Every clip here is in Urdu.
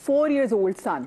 4 years old son।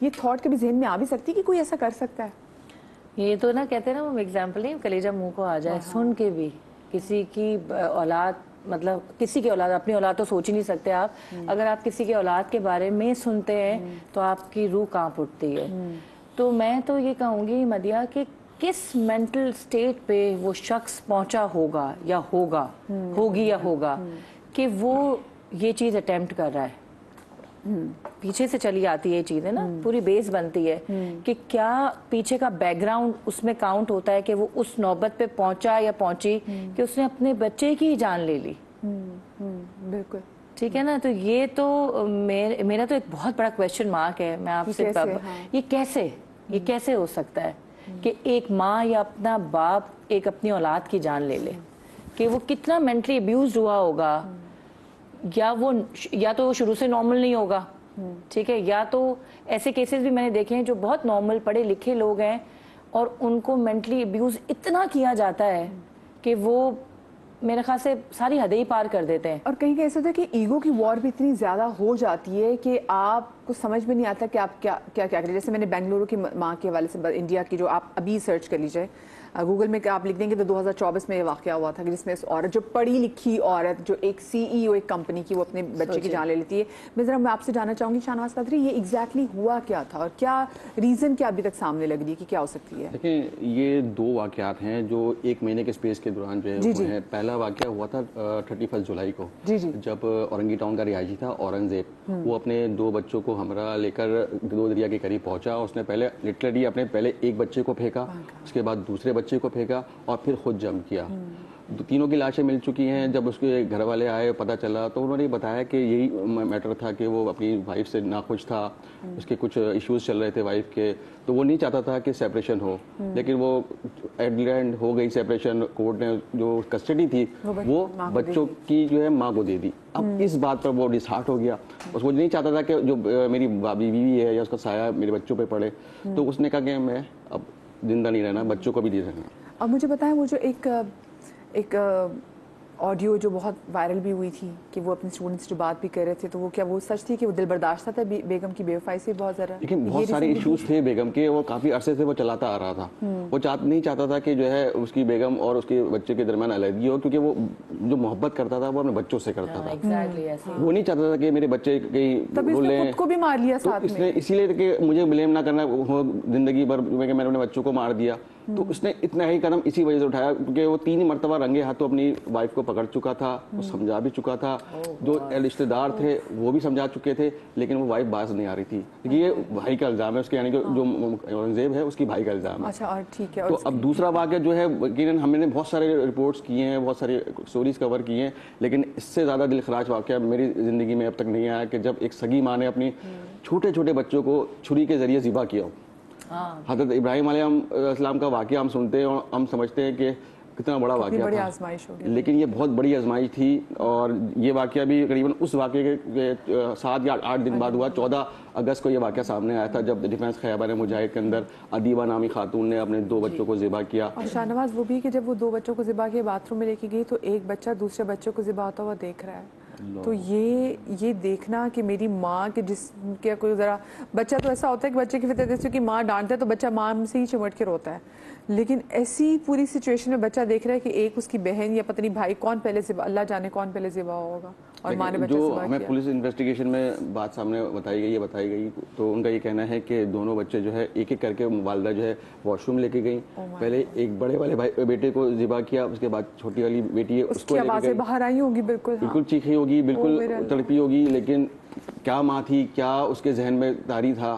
یہ تھاٹ کبھی ذہن میں آ بھی سکتی ہے کہ کوئی ایسا کر سکتا ہے؟ یہ تو نا کہتے ہیں نا وہ ایگزامپل نہیں کلیجہ منہ کو آ جائے سن کے بھی. کسی کی اولاد مطلب کسی کی اولاد, اپنی اولاد تو سوچ ہی نہیں سکتے آپ, اگر آپ کسی کی اولاد کے بارے میں سنتے ہیں تو آپ کی روح کانپ اٹھتی ہے. تو میں تو یہ کہوں گی مدیہ کہ کس مینٹل سٹیٹ پہ وہ شخص پہنچا ہوگا یا ہوگا کہ وہ یہ چیز اٹیمپٹ کر رہا ہے. پیچھے سے چلی آتی ہے یہ چیز ہے نا, پوری بیس بنتی ہے کہ کیا پیچھے کا بیک گراؤنڈ اس میں کاؤنٹ ہوتا ہے کہ وہ اس نوبت پہ پہنچا یا پہنچی کہ اس نے اپنے بچے کی ہی جان لے لی. بالکل ٹھیک ہے نا. تو یہ تو میرا تو ایک بہت بڑا کویسچن مارک ہے. میں آپ سے یہ کیسے ہو سکتا ہے کہ ایک ماں یا اپنا باپ ایک اپنی اولاد کی جان لے لے, کہ وہ کتنا مینٹلی ابیوزڈ ہوا ہوگا, یا تو وہ شروع سے نارمل نہیں ہوگا, ٹھیک ہے, یا تو ایسے کیسز بھی میں نے دیکھے ہیں جو بہت نارمل پڑھے لکھے لوگ ہیں اور ان کو مینٹلی ابیوز اتنا کیا جاتا ہے کہ وہ میرے خیال سے ساری حدیں ہی پار کر دیتے ہیں. اور کہیں ایسا ہوتا ہے کہ ایگو کی وار بھی اتنی زیادہ ہو جاتی ہے کہ آپ کو سمجھ میں نہیں آتا کہ آپ کیا کریں. جیسے میں نے بنگلورو کی ماں کے حوالے سے, انڈیا کی جو آپ ابھی سرچ کر لیجئے گوگل میں, آپ لکھ دیں گے تو 2024 میں یہ واقعہ ہوا تھا کہ جس میں اس عورت, جو پڑھی لکھی عورت, جو ایک CEO ایک کمپنی کی, وہ اپنے بچے کی جان لے لیتی ہے. میں آپ سے جاننا چاہوں گی شاہنواز قادری, یہ ایگزیکٹلی ہوا کیا تھا اور کیا ریزن کیا ابھی تک سامنے لگ رہی ہے کہ کیا ہو سکتی ہے؟ دیکھیں یہ 2 واقعات ہیں جو 1 مہینے کے اسپیس کے دوران جو ہے. پہلا واقعہ ہوا تھا 31 جولائی کو, جب اورنگی ٹاؤن کا رہائشی تھا اورنگزیب, وہ اپنے 2 بچوں کو ہمراہ لے کر 2 دریا کے قریب پہنچا. اس نے پہلے لٹرلی اپنے پہلے ایک بچے کو پھینکا, اس کے بعد دوسرے بچے کو پھینکا اور پھر خود جمپ کیا. تینوں کی لاشیں مل چکی ہیں. جب اس کے گھر والے آئے پتہ چلا تو انہوں نے بتایا کہ یہی میٹر تھا کہ وہ اپنی وائف سے ناخوش تھا, اس کے کچھ ایشوز چل رہے تھے وائف کے, تو وہ نہیں چاہتا تھا کہ سیپریشن ہو, لیکن وہ ایٹ دی اینڈ ہو گئی سیپریشن. کورٹ نے جو کسٹڈی تھی وہ بچوں کی جو ہے ماں کو دے دی. اب اس بات پر وہ ڈسہارٹ ہو گیا, اس کو نہیں چاہتا تھا کہ جو میری بیوی ہے یا اس کا سایہ میرے بچوں پہ پڑے, تو اس نے کہا کہ میں اب زندہ نہیں رہنا, بچوں کو بھی نہیں رہنا. اب مجھے بتائیں وہ جو ایک آڈیو جو بہت وائرل بھی ہوئی تھی کہ وہ اپنے اسٹوڈنٹس جو بات بھی کر رہے تھے, تو وہ کیا وہ سچ تھی کہ وہ دل برداشتہ تھا بیگم کی بے وفائی سے بہت ذرا؟ لیکن بہت سارے ایشوز تھے بیگم کے, وہ کافی عرصے سے وہ چلاتا آ رہا تھا. وہ نہیں چاہتا تھا کہ جو ہے اس کی بیگم اور اس کے بچے کے درمیان علیحدگی ہو, کیونکہ وہ جو محبت کرتا تھا وہ اپنے بچوں سے کرتا تھا. وہ نہیں چاہتا تھا کہ میرے بچے کہیں بھول لیں. خود کو بھی مار لیا ساتھ میں, اسی لیے کہ مجھے بلیم نہ کرنا ہو زندگی بھر کہ میں نے اپنے بچوں کو مار دیا. تو اس نے اتنا ہی قدم اسی وجہ سے اٹھایا کیونکہ وہ 3 مرتبہ رنگے ہاتھوں اپنی وائف کو پکڑ چکا تھا, وہ سمجھا بھی چکا تھا, جو رشتے دار تھے وہ بھی سمجھا چکے تھے, لیکن وہ وائف باز نہیں آ رہی تھی. یہ بھائی کا الزام ہے اس کے, یعنی کہ جو اورنگزیب ہے اس کی بھائی کا الزام ہے. اچھا ٹھیک ہے. تو اب دوسرا واقعہ جو ہے یقیناً ہم نے بہت سارے رپورٹس کیے ہیں, بہت ساری اسٹوریز کور کی ہیں, لیکن اس سے زیادہ دل خراش واقعہ میری زندگی میں اب تک نہیں آیا کہ جب ایک سگی ماں نے اپنی چھوٹے چھوٹے بچوں کو چھری کے ذریعے ذبح کیا ہو. حضرت ابراہیم علیہ السلام کا واقعہ ہم سنتے ہیں اور ہم سمجھتے ہیں کہ کتنا بڑا واقعہ تھا, لیکن یہ بہت بڑی آزمائش تھی. اور یہ واقعہ بھی قریباً اس واقعے کے 7 یا 8 دن بعد ہوا. 14 اگست کو یہ واقعہ سامنے آیا تھا جب ڈیفینس خیبر مجاہد کے اندر ادیبہ نامی خاتون نے اپنے 2 بچوں کو ذبح کیا. اور شاہنواز وہ بھی کہ جب وہ 2 بچوں کو ذبح کیا باتھ روم میں لے کے گئی تو ایک بچہ دوسرے بچوں کو ذبح ہوتا ہوا دیکھ رہا ہے. تو یہ دیکھنا کہ میری ماں کے جس کے کوئی ذرا بچہ تو ایسا ہوتا ہے کہ بچے کی فطرت جیسے کہ ماں ڈانٹتا ہے تو بچہ ماں سے ہی چمٹ کے روتا ہے, لیکن ایسی پوری سچویشن میں بچہ دیکھ رہا ہے کہ ایک اس کی بہن یا پتہ نہیں بھائی کون پہلے ذبح, اللہ جانے کون پہلے ذبح ہوگا, اور ماں نے بچہ ذبح کیا. ہمیں پولیس انویسٹیگیشن میں بات سامنے بتائی گئی تو ان کا یہ کہنا ہے کہ دونوں بچے جو ہے ایک ایک کر کے والدہ جو ہے واش روم لے کے گئیں. پہلے ایک بڑے والے بیٹے کو ذبح کیا, اس کے بعد چھوٹی والی بیٹی ہے اس کو آوازیں باہر آئی ہوں گی, بالکل چیخی ہوگی, بالکل تڑپی ہوگی, لیکن کیا ماں تھی, کیا اس کے ذہن میں طاری تھا.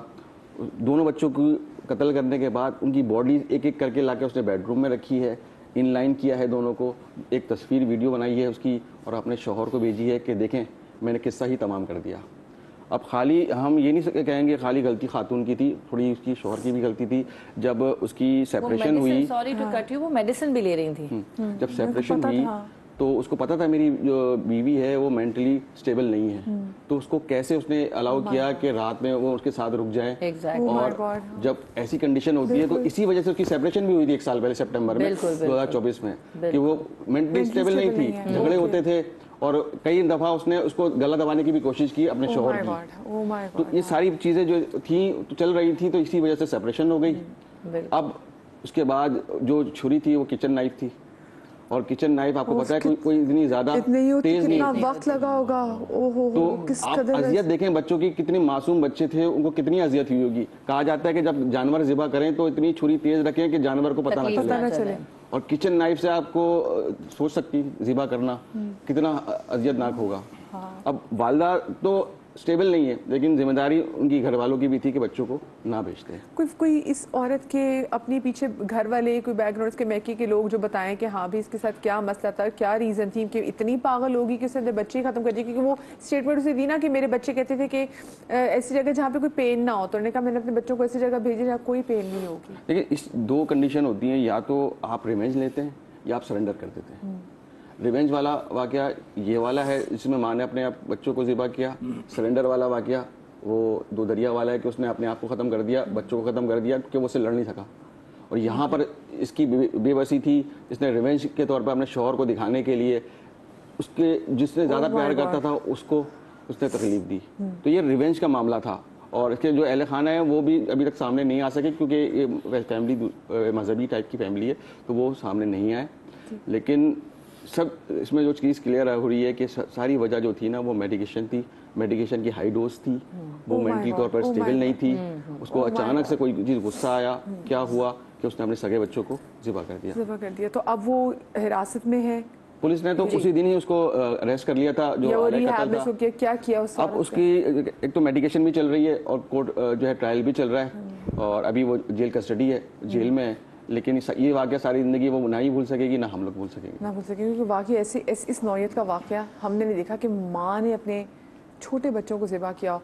دونوں بچوں کو قتل کرنے کے بعد ان کی باڈی ایک ایک کر کے لا کے اس نے بیڈ روم میں رکھی ہے, ان لائن کیا ہے دونوں کو, ایک تصویر ویڈیو بنائی ہے اس کی اور اپنے شوہر کو بھیجی ہے کہ دیکھیں میں نے قصہ ہی تمام کر دیا. اب خالی ہم یہ نہیں کہیں گے خالی غلطی خاتون کی تھی, تھوڑی اس کی شوہر کی بھی غلطی تھی. جب اس کی سیپریشن ہوئی, سوری ٹو کٹ یو, وہ میڈیسن بھی لے رہی تھی. جب سیپریشن ہوئی تو اس کو پتا تھا میری جو بیوی ہے وہ مینٹلی سٹیبل نہیں ہے, تو اس کو کیسے اس نے الاؤ کیا کہ رات میں وہ اس کے ساتھ رک جائیں. اور جب ایسی کنڈیشن ہوتی ہے تو اسی وجہ سے اس کی سیپریشن بھی ہوئی تھی 1 سال پہلے سپٹمبر میں 2024 میں, کہ وہ مینٹلی سٹیبل نہیں تھی, جھگڑے ہوتے تھے اور کئی دفعہ اس نے اس کو گلا دبانے کی بھی کوشش کی اپنے شوہر کی. تو یہ ساری چیزیں جو تھیں چل رہی تھی تو اسی وجہ سے سپریشن ہو گئی. اب اس کے بعد جو چھری تھی وہ کچن نائف تھی, اور کچن نائف آپ کو پتا ہے کوئی اتنی زیادہ تیز نہیں ہوتی, وقت لگا ہوگا. تو آپ اذیت دیکھیں بچوں کی, کتنے معصوم بچے تھے, ان کو کتنی اذیت ہوئی ہوگی. کہا جاتا ہے کہ جب جانور ذبح کریں تو اتنی چھری تیز رکھیں کہ جانور کو پتہ نہ چلے. اور کچن نائف سے آپ کو سوچ سکتی ذبح کرنا کتنا اذیت ناک ہوگا. اب والدہ تو اسٹیبل نہیں ہے, لیکن ذمہ داری ان کی گھر والوں کی بھی تھی کہ بچوں کو نہ بھیجتے. کوئی اس عورت کے اپنے پیچھے گھر والے, کوئی بیک گراؤنڈ کے میکی کے لوگ جو بتائیں کہ ہاں بھی اس کے ساتھ کیا مسئلہ تھا, کیا ریزن تھی کہ اتنی پاگل ہوگی کہ اس نے بچے ختم کر دی؟ کیونکہ وہ اسٹیٹمنٹ اسے دی نا کہ میرے بچے کہتے تھے کہ ایسی جگہ جہاں پہ کوئی پین نہ ہو, تو انہوں نے کہا میں نے اپنے بچوں کو ایسی جگہ بھیجی جہاں کوئی پین نہیں ہوگی. دیکھیں اس دو کنڈیشن ہوتی ہیں, یا تو آپ ریونج لیتے ہیں یا آپ سرنڈر کر دیتے ہیں. ریونج والا واقعہ یہ والا ہے جس میں ماں نے اپنے بچوں کو ذبح کیا. سرنڈر والا واقعہ وہ دو دریا والا ہے کہ اس نے اپنے آپ کو ختم کر دیا, بچوں کو ختم کر دیا کیونکہ وہ اس سے لڑ نہیں سکا. اور یہاں پر اس کی بے بسی تھی, اس نے ریونج کے طور پر اپنے شوہر کو دکھانے کے لیے اس کے جس نے زیادہ پیار کرتا تھا اس کو اس نے تکلیف دی. تو یہ ریونج کا معاملہ تھا. اور اس کے جو اہل خانہ ہیں وہ بھی ابھی تک سامنے نہیں آ سکے کیونکہ یہ فیملی مذہبی ٹائپ کی فیملی ہے, تو وہ سامنے نہیں آئے. لیکن سب اس میں جو چیز کلیئر ہو رہی ہے کہ ساری وجہ جو تھی نا وہ میڈیکیشن تھی. میڈیکیشن کی ہائی ڈوز تھی, وہ مینٹلی طور پر اسٹیبل نہیں تھی. اس کو اچانک سے کوئی چیز غصہ آیا, کیا ہوا کہ اس نے اپنے سگے بچوں کو ذبح کر دیا. تو اب وہ حراست میں ہے, پولیس نے تو اسی دن ہی اس کو اریسٹ کر لیا تھا. جو کیا کیا اب اس کی ایک تو میڈیکیشن بھی چل رہی ہے اور کورٹ جو ہے ٹرائل بھی چل رہا ہے, اور ابھی وہ جیل کسٹڈی ہے, جیل میں ہے. لیکن یہ واقعہ ساری زندگی وہ نہ ہی بھول سکے گی, نہ ہم لوگ بھول سکیں گے. کیونکہ واقعی اس نوعیت کا واقعہ ہم نے نہیں دیکھا کہ ماں نے اپنے چھوٹے بچوں کو ذبح کیا.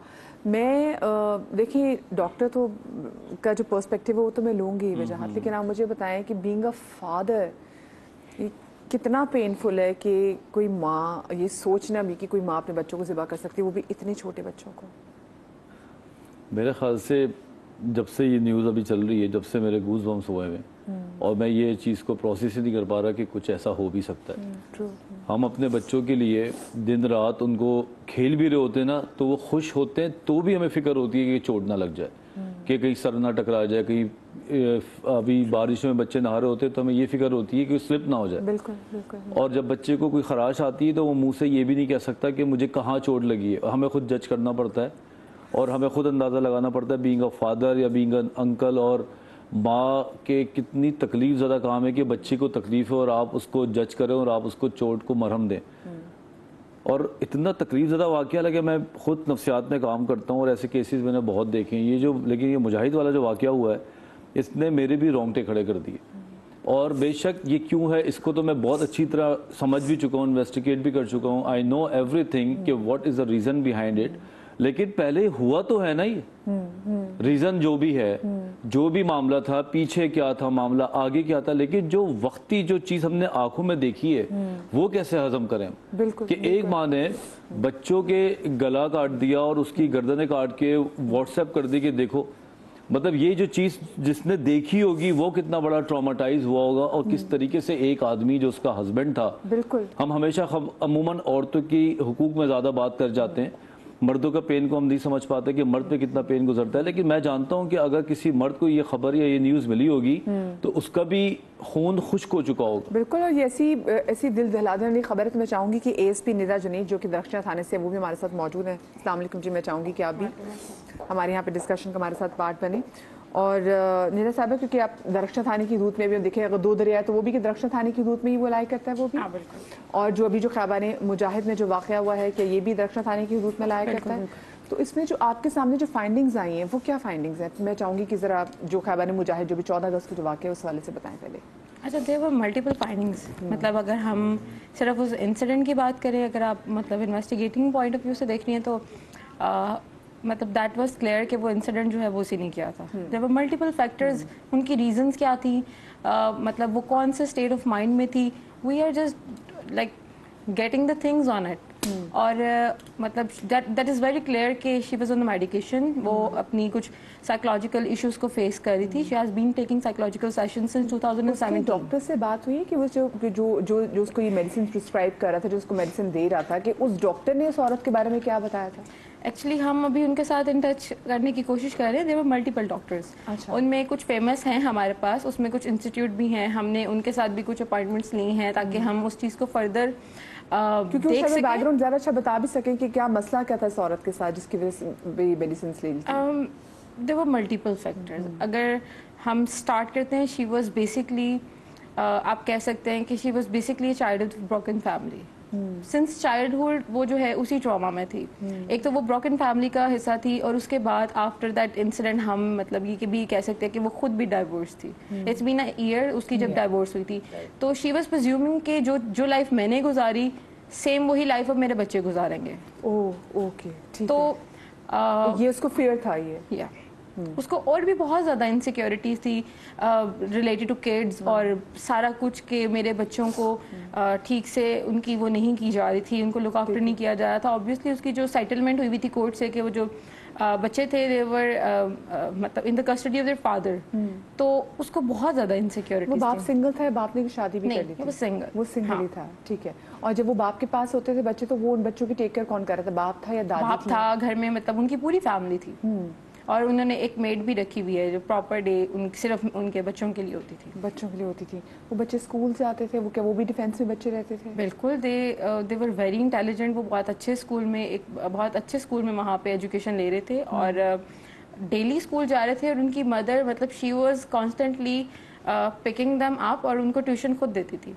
میں دیکھیں ڈاکٹر تو کا جو پرسپیکٹیو ہے وہ تو میں لوں گی وجاہت, لیکن آپ مجھے بتائیں کہ بینگ اے فادر کتنا پینفل ہے کہ کوئی ماں یہ سوچنا بھی کہ کوئی ماں اپنے بچوں کو ذبح کر سکتی ہے, وہ بھی اتنے چھوٹے بچوں کو. میرے خیال سے جب سے یہ نیوز ابھی چل رہی ہے, جب سے میرے گوز بمس ہوئے ہیں, اور میں یہ چیز کو پروسیس ہی نہیں کر پا رہا کہ کچھ ایسا ہو بھی سکتا ہے. ہم اپنے بچوں کے لیے دن رات ان کو کھیل بھی رہے ہوتے ہیں نا, تو وہ خوش ہوتے ہیں تو بھی ہمیں فکر ہوتی ہے کہ چوٹ نہ لگ جائے, کہ کہیں سر نہ ٹکرا جائے. کہیں ابھی بارش میں بچے نہا رہے ہوتے ہیں تو ہمیں یہ فکر ہوتی ہے کہ سلپ نہ ہو جائے. بالکل. اور جب بچے کو کوئی خراش آتی ہے تو وہ منہ سے یہ بھی نہیں کہہ سکتا کہ مجھے کہاں چوٹ لگی ہے. ہمیں خود جج کرنا پڑتا ہے اور ہمیں خود اندازہ لگانا پڑتا ہے بینگ اے فادر یا بینگ اے انکل اور ماں کے کتنی تکلیف زدہ کام ہے کہ بچے کو تکلیف ہے اور آپ اس کو جج کریں اور آپ اس کو چوٹ کو مرہم دیں. اور اتنا تکلیف زدہ واقعہ لگے. میں خود نفسیات میں کام کرتا ہوں اور ایسے کیسز میں نے بہت دیکھے ہیں. لیکن یہ مجاہد والا جو واقعہ ہوا ہے اس نے میرے بھی رونگٹے کھڑے کر دیے. اور بے شک یہ کیوں ہے اس کو تو میں بہت اچھی طرح سمجھ بھی چکا ہوں, انویسٹیگیٹ بھی کر چکا ہوں. آئی نو ایوری تھنگ کہ what is the reason behind it. لیکن پہلے ہوا تو ہے نا, یہ ریزن جو بھی ہے, جو بھی معاملہ تھا, پیچھے کیا تھا معاملہ, آگے کیا تھا, لیکن جو وقتی جو چیز ہم نے آنکھوں میں دیکھی ہے وہ کیسے ہضم کریں. کہ ایک ماں نے بچوں کے گلا کاٹ دیا اور اس کی گردنیں کاٹ کے واٹس ایپ کر دی کہ دیکھو, مطلب یہ جو چیز جس نے دیکھی ہوگی وہ کتنا بڑا ٹراماٹائز ہوا ہوگا. اور کس طریقے سے ایک آدمی جو اس کا ہسبینڈ تھا, ہم ہمیشہ عموماً عورتوں کی حقوق میں زیادہ بات کر جاتے ہیں, مردوں کا پین کو ہم نہیں سمجھ پاتے کہ مرد پہ کتنا پین گزرتا ہے. لیکن میں جانتا ہوں کہ اگر کسی مرد کو یہ خبر یا یہ نیوز ملی ہوگی تو اس کا بھی خون خشک ہو چکا ہوگا. بالکل. اور یہ ایسی دل دہلا دینے والی خبر ہے تو میں چاہوں گی کہ اے ایس پی ندا جنید جو کہ درخشاں تھانے سے, وہ بھی ہمارے ساتھ موجود ہیں. السلام علیکم جی. میں چاہوں گی کہ آپ بھی ہمارے یہاں پہ ڈسکشن کا ہمارے ساتھ پارٹ بنے. اور ندا صاحبہ کیونکہ آپ درخشاں تھانے کی حدود میں بھی دیکھیں, اگر دو دریا ہے تو وہ بھی کہ درخشاں تھانے کی حدود میں ہی وہ لائی کرتا ہے وہ بھی, اور جو ابھی جو خیابان مجاہد میں جو واقعہ ہوا ہے کہ یہ بھی درخشاں تھانے کی حدود میں لایا کرتا ہے. تو اس میں جو آپ کے سامنے جو فائنڈنگز آئی ہیں وہ کیا فائنڈنگز ہیں؟ میں چاہوں گی کہ ذرا جو خیابان مجاہد جو بھی 14 اگست کو جو واقعہ ہے اس حوالے سے بتائیں پہلے. اچھا, دیر ور ملٹیپل فائنڈنگز. مطلب اگر ہم صرف اس انسیڈنٹ کی بات کریں, اگر آپ مطلب انویسٹیگیٹنگ پوائنٹ آف ویو سے دیکھ رہی ہیں تو مطلب دیٹ واز کلیئر کہ وہ انسیڈنٹ جو ہے وہ اسی نے کیا تھا. دیر ور ملٹیپل فیکٹرز. ان کی ریزنس کیا تھیں, مطلب وہ کون سے اسٹیٹ آف مائنڈ میں تھی. We are just like getting the things on it. اور مطلب دیٹ از ویری کلیئر کہ شی واز آن میڈیکیشن. وہ اپنی کچھ سائیکولوجیکل ایشوز کو فیس کر رہی تھی. She has been taking psychological sessions since 2017. Doctor سے بات ہوئی کہ وہ جو اس کو یہ میڈیسن پرسکرائب کر رہا تھا, جو اس کو میڈیسن دے رہا تھا, کہ اس ڈاکٹر نے اس عورت کے بارے میں کیا بتایا تھا؟ ایکچولی ہم ابھی ان کے ساتھ ان ٹچ کرنے کی کوشش کر رہے ہیں. دیر ور ملٹیپل ڈاکٹرز. ان میں کچھ فیمس ہیں ہمارے پاس, اس میں کچھ انسٹیٹیوٹ بھی ہیں. ہم نے ان کے ساتھ بھی کچھ اپائنٹمنٹس لی ہیں تاکہ ہم اس چیز کو فردر کیونکہ اس کا بیک گراؤنڈ زیادہ اچھا بتا بھی سکیں کہ کیا مسئلہ کیا تھا اس عورت کے ساتھ جس کی وجہ سے میڈیسنس لے لی تھی. دیر ور ملٹیپل فیکٹرز. اگر ہم اسٹارٹ کرتے ہیں, شی واز بیسکلی, آپ کہہ سکتے ہیں کہ she was basically a child of broken family. Since childhood وہ جو ہے اسی ٹراما میں تھی. ایک تو وہ بروکن فیملی کا حصہ تھی, اور اس کے بعد آفٹر دیٹ انسیڈنٹ ہم مطلب یہ کہ بھی کہہ سکتے ہیں کہ وہ خود بھی ڈائیورس تھی. اٹس بین اے ایئر اس کی جب ڈائیورس ہوئی تھی. تو شی واز پرزیومنگ کہ جو لائف میں نے گزاری سیم وہی لائف اب میرے بچے گزاریں گے. اوکے, تو یہ اس کو فیئر تھا. یہ اس کو اور بھی بہت زیادہ انسیکیورٹیز تھی ریلیٹڈ ٹو کڈز اور سارا کچھ, کہ میرے بچوں کو ٹھیک سے ان کی وہ نہیں کی جا رہی تھی, ان کو لک آفٹر نہیں کیا جا رہا تھا. آبویسلی اس کی جو سیٹلمنٹ ہوئی تھی کورٹ سے کہ وہ جو بچے تھے they were مطلب ان دا کسٹڈی آف دیئر فادر, تو اس کو بہت زیادہ انسیکیورٹی. وہ باپ سنگل تھا, باپ نے شادی بھی کر لی تھی؟ وہ سنگل ہی تھا. ٹھیک ہے. اور جب وہ باپ کے پاس ہوتے تھے بچے, تو وہ ان بچوں کی ٹیک کیئر کون کر رہا تھا؟ باپ تھا یا دادی؟ باپ تھا گھر میں, مطلب ان کی پوری فیملی تھی. اور انہوں نے ایک میڈ بھی رکھی ہوئی ہے جو پراپر ڈے صرف ان کے بچوں کے لیے ہوتی تھی. بچوں کے لیے ہوتی تھی. وہ بچے اسکول سے آتے تھے, وہ کیا وہ بھی ڈیفینس میں بچے رہتے تھے؟ بالکل. دے ور ویری انٹیلیجنٹ. وہ بہت اچھے اسکول میں, ایک بہت اچھے اسکول میں وہاں پہ ایجوکیشن لے رہے تھے, اور ڈیلی اسکول جا رہے تھے. اور ان کی مدر مطلب she was constantly picking them up, اور ان کو ٹیوشن خود دیتی تھی,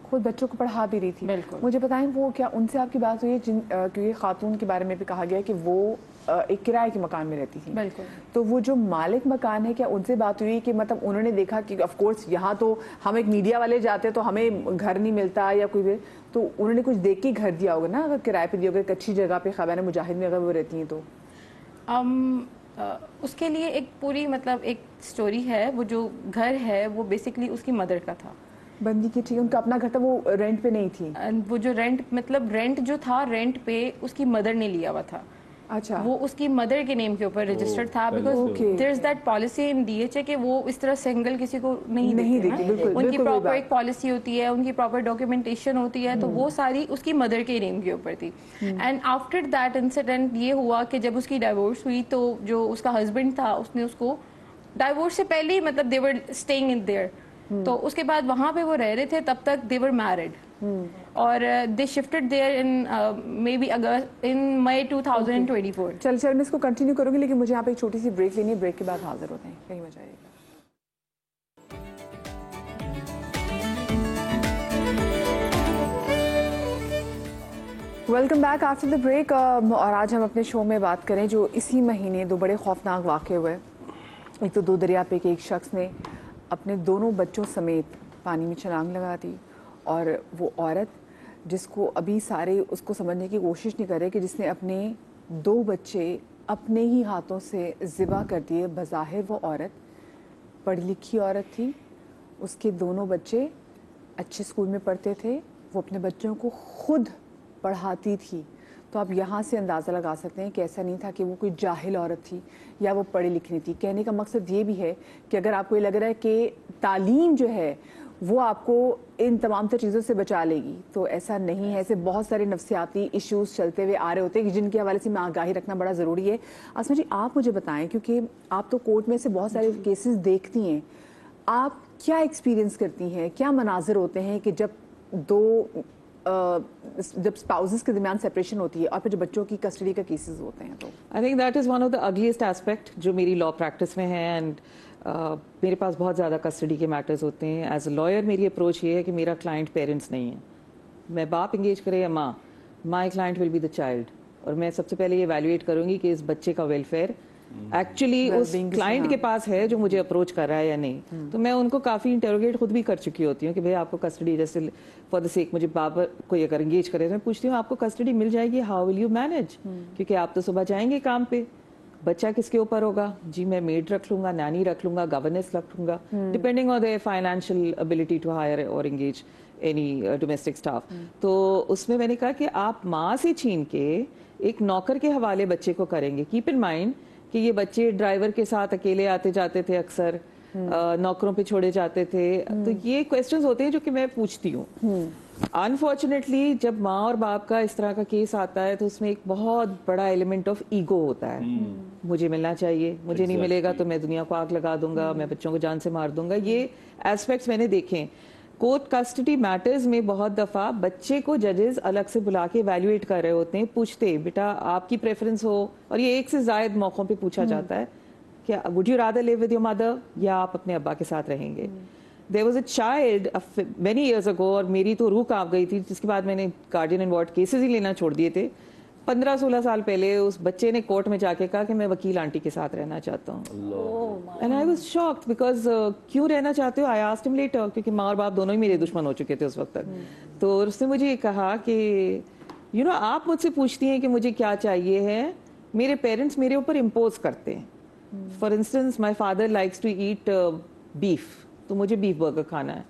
خود بچوں کو پڑھا بھی رہی تھی. بالکل. مجھے بتائیں وہ کیا ان سے آپ کی بات ہوئی ہے کیونکہ خاتون کے بارے میں بھی کہا گیا کہ وہ ایک کرائے کے مکان میں رہتی تھی؟ بالکل. تو وہ جو مالک مکان ہے, کیا ان سے بات ہوئی کہ مطلب انہوں نے دیکھا کہ آف کورس یہاں تو ہم ایک میڈیا والے جاتے تو ہمیں گھر نہیں ملتا یا کوئی بھی, تو انہوں نے کچھ دیکھ کے گھر دیا ہوگا نا, اگر کرائے پہ دیا ہوگا ایک اچھی جگہ پہ خیبر مجاہد میں اگر وہ رہتی ہیں تو؟ اس کے لیے ایک پوری مطلب ایک سٹوری ہے. وہ جو گھر ہے وہ بیسکلی اس کی مدر کا تھا, بندی کی تھی, ان کا اپنا گھر تھا, وہ رینٹ پہ نہیں تھی. وہ جو رینٹ مطلب رینٹ جو تھا رینٹ پہ اس کی مدر نے لیا ہوا تھا. اچھا. وہ اس کی مدر کے نیم کے اوپر رجسٹرڈ تھا, because there is that policy in D H A کہ وہ اس طرح سنگل کسی کو نہیں دیتے. ان کی پراپر ایک پالیسی ہوتی ہے, ان کی پراپر ڈاکیومنٹیشن ہوتی ہے, تو وہ ساری اس کی مدر کے نیم کے اوپر تھی. اینڈ آفٹر دیٹ انسیڈنٹ یہ ہوا کہ جب اس کی ڈائیورس ہوئی تو جو اس کا ہسبینڈ تھا اس نے اس کو ڈائیورس سے پہلے ہی مطلب دے ور اسٹیئنگ ان دیئر, تو اس کے بعد وہاں پہ وہ رہ رہے تھے, تب تک دے ور میرڈ. اور they shifted there in maybe August in May 2024. چل میں اس کو کنٹینیو کروں گی, لیکن مجھے یہاں پہ ایک چھوٹی سی بریک لینی ہے. بریک کے بعد حاضر ہوتے ہیں, کہیں مت جائیے گا. Welcome back after the break. اور آج ہم اپنے شو میں بات کریں جو اسی مہینے دو بڑے خوفناک واقعے ہوئے. ایک تو دو دریا پہ کہ ایک شخص نے اپنے دونوں بچوں سمیت پانی میں چھلانگ لگا دی, اور وہ عورت جس کو ابھی سارے اس کو سمجھنے کی کوشش نہیں کر رہے کہ جس نے اپنے دو بچے اپنے ہی ہاتھوں سے ذبح کر دیے. بظاہر وہ عورت پڑھی لکھی عورت تھی, اس کے دونوں بچے اچھے اسکول میں پڑھتے تھے, وہ اپنے بچوں کو خود پڑھاتی تھی. تو آپ یہاں سے اندازہ لگا سکتے ہیں کہ ایسا نہیں تھا کہ وہ کوئی جاہل عورت تھی یا وہ پڑھی لکھی نہیں تھی. کہنے کا مقصد یہ بھی ہے کہ اگر آپ کو یہ لگ رہا ہے کہ تعلیم جو ہے وہ آپ کو ان تمام تر چیزوں سے بچا لے گی, تو ایسا نہیں ہے. ایسے بہت سارے نفسیاتی ایشوز چلتے ہوئے آ رہے ہوتے ہیں جن کے حوالے سے میں آگاہی رکھنا بڑا ضروری ہے. آسما جی آپ مجھے بتائیں, کیونکہ آپ تو کورٹ میں سے بہت سارے کیسز دیکھتی ہیں, آپ کیا ایکسپیرینس کرتی ہیں, کیا مناظر ہوتے ہیں کہ جب اسپاؤزز کے درمیان سیپریشن ہوتی ہے اور پھر جب بچوں کی کسٹڈی کا کیسز ہوتے ہیں؟ تو I think that is one of the ugliest aspect جو میری لا پریکٹس میں ہے. اینڈ میرے پاس بہت زیادہ کسٹڈی کے میٹرز ہوتے ہیں. ایز اے لائر میری اپروچ یہ ہے کہ میرا کلائنٹ پیرنٹس نہیں ہے. میں باپ انگیج کرے یا ماں, my client will be the child. اور میں سب سے پہلے یہ ایویلویٹ کروں گی کہ اس بچے کا ویلفیئر ایکچولی اس کلائنٹ کے پاس ہے جو مجھے اپروچ کر رہا ہے یا نہیں. تو میں ان کو کافی انٹروگیٹ خود بھی کر چکی ہوتی ہوں کہ بھائی آپ کو کسٹڈی, جیسے فار دا سیک مجھے بابا کوئی اگر انگیج کرے تو میں پوچھتی ہوں آپ کو کسٹڈی مل جائے گی, ہاؤ ول یو مینیج, کیونکہ آپ تو صبح جائیں گے کام پہ, بچہ کس کے اوپر ہوگا, جی میں میڈ رکھ لوں گا, نانی رکھ لوں گا, گورننس رکھ لوں گا, depending on the financial ability to hire or engage any domestic staff. تو اس میں میں نے کہا کہ آپ ماں سے چھین کے ایک نوکر کے حوالے بچے کو کریں گے. کیپ ان مائنڈ کہ یہ بچے ڈرائیور کے ساتھ اکیلے آتے جاتے تھے, اکثر نوکروں پہ چھوڑے جاتے تھے. تو یہ کویسچنز ہوتے ہیں جو کہ میں پوچھتی ہوں. انفارچونیٹلی جب ماں اور باپ کا اس طرح کا کیس آتا ہے تو اس میں ایک بہت بڑا ایلیمنٹ آف ایگو ہوتا ہے. مجھے ملنا چاہیے, مجھے نہیں ملے گا تو میں دنیا کو آگ لگا دوں گا, میں بچوں کو جان سے مار دوں گا. یہ ایسپیکٹس میں نے دیکھے. کورٹ کسٹڈی میٹرز میں بہت دفعہ بچے کو ججز الگ سے بلا کے ایویلویٹ کر رہے ہوتے ہیں, پوچھتے بیٹا آپ کی پریفرنس ہو, اور یہ ایک سے زائد موقعوں پہ پوچھا جاتا ہے کہ would you rather live with your mother یا آپ اپنے ابا کے ساتھ رہیں گے. There was a child many years ago, اور میری تو روح کانپ گئی تھی, جس کے بعد میں نے گارڈین اینڈ وارڈ کیسز ہی لینا چھوڑ دیے تھے. 15-16 سال پہلے اس بچے نے کورٹ میں جا کے کہا کہ میں وکیل آنٹی کے ساتھ رہنا چاہتا ہوں. And I was shocked because کیوں رہنا چاہتے ہو. آئی آسکڈ ہم لیٹر, کیونکہ ماں اور باپ دونوں ہی میرے دشمن ہو چکے تھے اس وقت تک. تو اس نے مجھے یہ کہا کہ آپ مجھ سے پوچھتی ہیں کہ مجھے کیا چاہیے ہے, میرے پیرنٹس میرے اوپر امپوز کرتے ہیں. For instance my father likes to eat beef, تو مجھے بیف برگر کھانا ہے.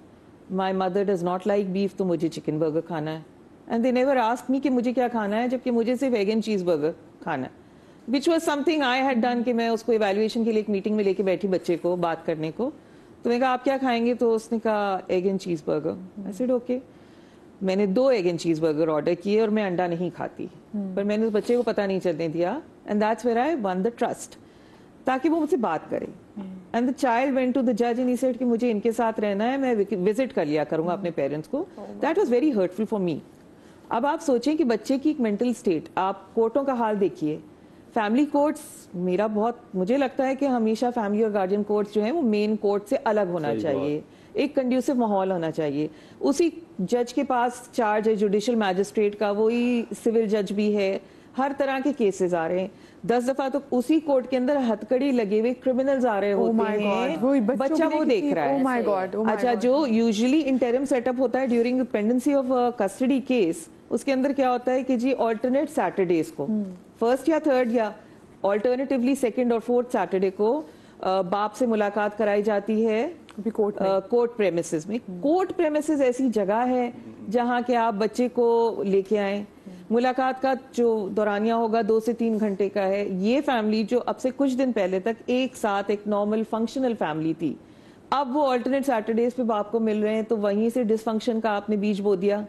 My mother does not like beef, تو مجھے چکن برگر کھانا ہے. And they never ask me کہ مجھے کیا کھانا ہے, جبکہ مجھے صرف ایگ اینڈ چیز برگر کھانا ہے. Which was some thing I had done کہ میں اس کو ایویلویشن کے لیے ایک میٹنگ میں لے کے بیٹھی بچے کو بات کرنے کو. تو میں کہا آپ کیا کھائیں گے, تو اس نے کہا ایگ اینڈ چیز برگر. I said okay. میں نے 2 ایگ اینڈ چیز برگر آرڈر کیے, اور میں انڈا نہیں کھاتی, پر میں نے اس بچے کو پتہ نہیں چلنے دیا. And that's where I won the trust, تاکہ وہ مجھ سے بات کرے. And the child went to the جج اینڈ ہی سیڈ کہ مجھے ان کے ساتھ رہنا ہے, میں وزٹ کر لیا کروں گا اپنے پیرنٹس کو. That was very ہرٹفل for me. اب آپ سوچیں کہ بچے کی ایک مینٹل اسٹیٹ, آپ کورٹوں کا حال دیکھیے. فیملی کورٹس میرا بہت مجھے لگتا ہے کہ ہمیشہ فیملی اور گارڈین کورٹس جو ہیں وہ مین کورٹ سے الگ ہونا چاہیے, ایک کنڈیوسو ماحول ہونا چاہیے. اسی جج کے پاس چارج ہے جوڈیشل میجسٹریٹ کا, وہی سول جج بھی ہے. ہر طرح کے کیسز آ رہے ہیں. 10 دفعہ تو اسی کورٹ کے اندر ہتکڑی لگے ہوئے کرمنلز آ رہے ہوتے ہیں, بچہ وہ دیکھ رہا ہے. اچھا, جو یوزلی انٹرم سیٹ اپ ہوتا ہے during pendency of custody case, اس کے اندر کیا ہوتا ہے کہ جی آلٹرنیٹ سیٹرڈیز کو, فرسٹ یا تھرڈ یا آلٹرنیٹیولی سیکنڈ اور فورتھ سیٹرڈے کو باپ سے ملاقات کرائی جاتی ہے کورٹ پریمیسز میں. کورٹ پریمیسز ایسی جگہ ہے جہاں کہ آپ بچے کو لے کے آئیں. ملاقات کا جو دورانیہ ہوگا 2 سے 3 گھنٹے کا ہے. یہ فیملی جو اب سے کچھ دن پہلے تک ایک ساتھ ایک نارمل فنکشنل فیملی تھی, اب وہ آلٹرنیٹ سیٹرڈیز پہ باپ کو مل رہے ہیں, تو وہیں سے ڈس فنکشن کا آپ نے بیج بو دیا.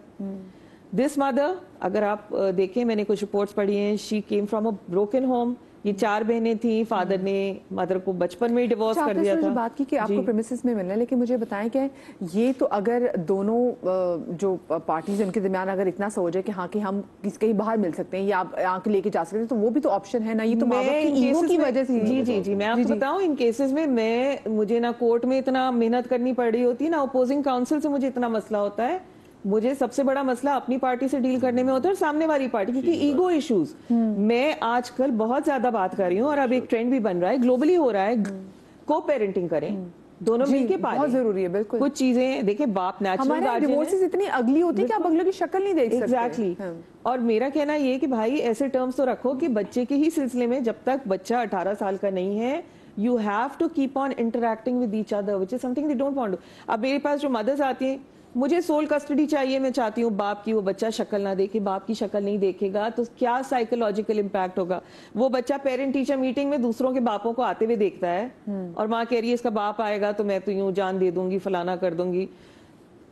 دس مدر, اگر آپ دیکھیں, میں نے کچھ رپورٹس پڑھی ہیں, she came from a broken home. یہ 4 بہنیں تھیں, فادر نے مدر کو بچپن میں ہی ڈیورس کر دیا تھا. بات کی کہ آپ کو پریمیسز میں ملنا ہے, لیکن مجھے بتائیں کہ یہ تو اگر دونوں جو پارٹیز ان کے درمیان اگر اتنا سا ہو جائے کہ ہاں کہ ہم کہیں باہر مل سکتے ہیں یا آپ آ کے لے کے جا سکتے ہیں, تو وہ بھی تو آپشن ہے نا. یہ تو ایگو کی وجہ سے. جی میں آپ کو بتاؤں, ان کیسز میں مجھے نہ کورٹ میں اتنا محنت کرنی پڑ رہی ہوتی ہے, نہ اپوزنگ کاؤنسل سے مجھے اتنا مسئلہ ہوتا ہے. مجھے سب سے بڑا مسئلہ اپنی پارٹی سے ڈیل کرنے میں ہوتا ہے اور سامنے والی پارٹی, کیونکہ ایگو ایشوز. میں آج کل بہت زیادہ بات کر رہی ہوں, اور اب ایک ٹرینڈ بھی بن رہا ہے, گلوبلی ہو رہا ہے, کو پیرنٹنگ کریں, دونوں مل کے پالیں. بہت ضروری ہے. بالکل, کچھ چیزیں دیکھیں, باپ نیچرل گارڈین ہے. ہمارے ڈیورسز اتنی اگلی ہوتی ہے کہ آپ اگلے کی شکل نہیں دیکھ سکتے. ایگزیکٹلی. اور میرا کہنا یہ کہ بھائی ایسے ٹرمز تو رکھو کہ بچے کے ہی سلسلے میں, جب تک بچہ 18 سال کا نہیں ہے, you have to keep on interacting with each other, which is something they don't want to. اب میرے پاس جو مدرز آتی ہیں, مجھے سول کسٹڈی چاہیے, میں چاہتی ہوں باپ کی, وہ بچہ شکل نہ دیکھے, باپ کی شکل نہیں دیکھے گا تو کیا سائیکولوجیکل امپیکٹ ہوگا. وہ بچہ پیرنٹ ٹیچر میٹنگ میں دوسروں کے باپوں کو آتے ہوئے دیکھتا ہے, اور ماں کہہ رہی ہے اس کا باپ آئے گا تو میں تو یوں جان دے دوں گی, فلانا کر دوں گی.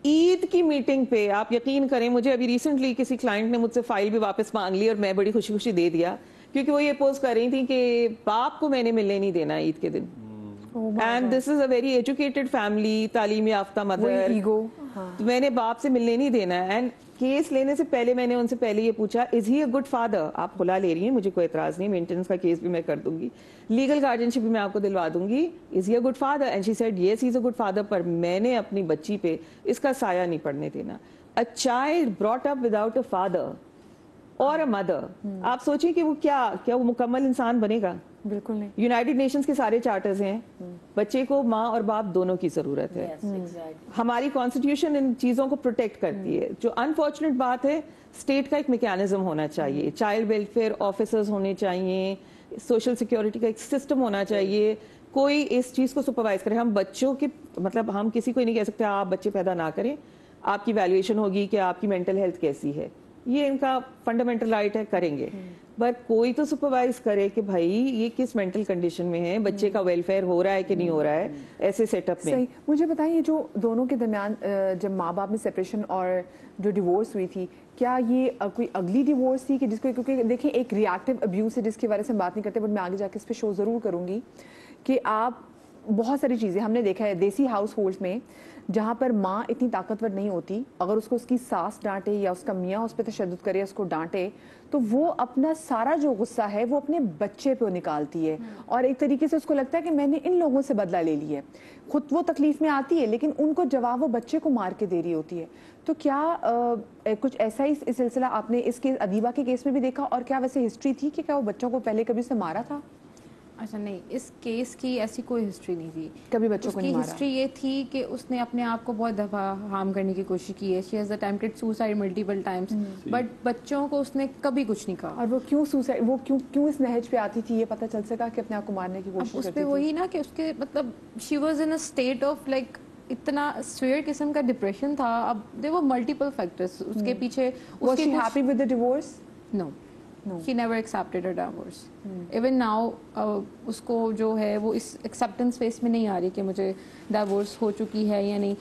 عید کی میٹنگ پہ آپ یقین کریں, مجھے ابھی ریسنٹلی کسی کلائنٹ نے مجھ سے فائل بھی واپس مانگ لی, اور میں بڑی خوشی خوشی دے دیا, کیونکہ وہ یہ پوز کر رہی تھی کہ باپ کو میں نے ملنے نہیں دینا عید کے دن. And this is a very educated family, تعلیم یافتہ مدر, میں نے باپ سے ملنے نہیں دینا. اینڈ کیس لینے سے پہلے میں نے ان سے پہلے یہ پوچھا, از ہی اے گڈ فادر. آپ کھلا لے رہی ہیں, مجھے کوئی اعتراض نہیں, مینٹیننس کا کیس بھی میں کر دوں گی, لیگل گارڈینشپ بھی میں آپ کو دلوا دوں گی. Is he a good father? And she said yes he is a good father, پر میں نے اپنی بچی پہ اس کا سایہ نہیں پڑنے دینا. A child brought up without a father اور اے مدر, آپ سوچیں کہ وہ کیا وہ مکمل انسان بنے گا؟ بالکل نہیں. یونائٹڈ نیشنز کے سارے چارٹرز ہیں, بچے کو ماں اور باپ دونوں کی ضرورت ہے. ہماری کانسٹیٹیوشن ان چیزوں کو پروٹیکٹ کرتی ہے. جو انفارچونیٹ بات ہے, اسٹیٹ کا ایک میکینزم ہونا چاہیے, چائلڈ ویلفیئر آفیسرز ہونے چاہیے, سوشل سیکیورٹی کا ایک سسٹم ہونا چاہیے, کوئی اس چیز کو سپروائز کرے. ہم بچوں کے مطلب ہم کسی کو نہیں کہہ سکتے آپ بچے پیدا نہ کریں, آپ کی ویلیویشن ہوگی کہ آپ کی مینٹل ہیلتھ کیسی ہے, یہ ان کا فنڈامنٹل رائٹ ہے, کریں گے. بٹ کوئی تو سپروائز کرے کہ بھائی یہ کس مینٹل کنڈیشن میں ہے, بچے کا ویلفیئر ہو رہا ہے کہ نہیں ہو رہا ہے ایسے سیٹ اپ میں. صحیح. مجھے بتائیں, یہ جو دونوں کے درمیان جب ماں باپ میں سیپریشن اور جو ڈیورس ہوئی تھی, کیا یہ کوئی اگلی ڈیورس تھی کہ جس کو, کیونکہ دیکھیں ایک ریئیکٹیو ابیوز ہے جس کے بارے سے ہم بات نہیں کرتے, بٹ میں آگے جا کے اس پہ شو ضرور کروں گی کہ آپ بہت ساری چیزیں ہم نے دیکھا ہے دیسی ہاؤس ہولڈ میں جہاں پر ماں اتنی طاقتور نہیں ہوتی, اگر اس کو اس کی ساس ڈانٹے یا اس کا میاں اس پہ تشدد کرے, اس کو ڈانٹے, تو وہ اپنا سارا جو غصہ ہے وہ اپنے بچے پہ نکالتی ہے, اور ایک طریقے سے اس کو لگتا ہے کہ میں نے ان لوگوں سے بدلہ لے لی ہے. خود وہ تکلیف میں آتی ہے لیکن ان کو جواب وہ بچے کو مار کے دے رہی ہوتی ہے. تو کیا کچھ ایسا ہی سلسلہ آپ نے اس کے ادیبہ کے کیس میں بھی دیکھا, اور کیا ویسے ہسٹری تھی کہ کیا وہ بچوں کو پہلے کبھی اسے مارا تھا؟ اچھا نہیں, اس کیس کی ایسی کوئی ہسٹری نہیں تھی, کبھی بچوں کو نہیں مارا. اس کی ہسٹری یہ تھی کہ اس نے اپنے آپ کو بہت دفعہ ہارم کرنے کی کوشش کی ہے. She has attempted suicide multiple times, but بچوں کو اس نے کبھی کچھ نہیں کہا. اور وہ کیوں سوسائڈ, وہ کیوں اس نہج پہ آتی تھی, یہ پتہ چل سکا کہ اپنے آپ کو مارنے کی کوشش کرتی تھی؟ اس پہ وہی نا کہ اس کے مطلب she was in a state of like اتنا سویئر قسم کا ڈپریشن تھا. اب دیر ور ملٹیپل فیکٹرز اس کے پیچھے. Was she happy with the divorce? No. She never accepted a divorce. Even now اس کو جو ہے وہ اس acceptance phase میں نہیں آ رہی کہ مجھے divorce ہو چکی ہے یا نہیں.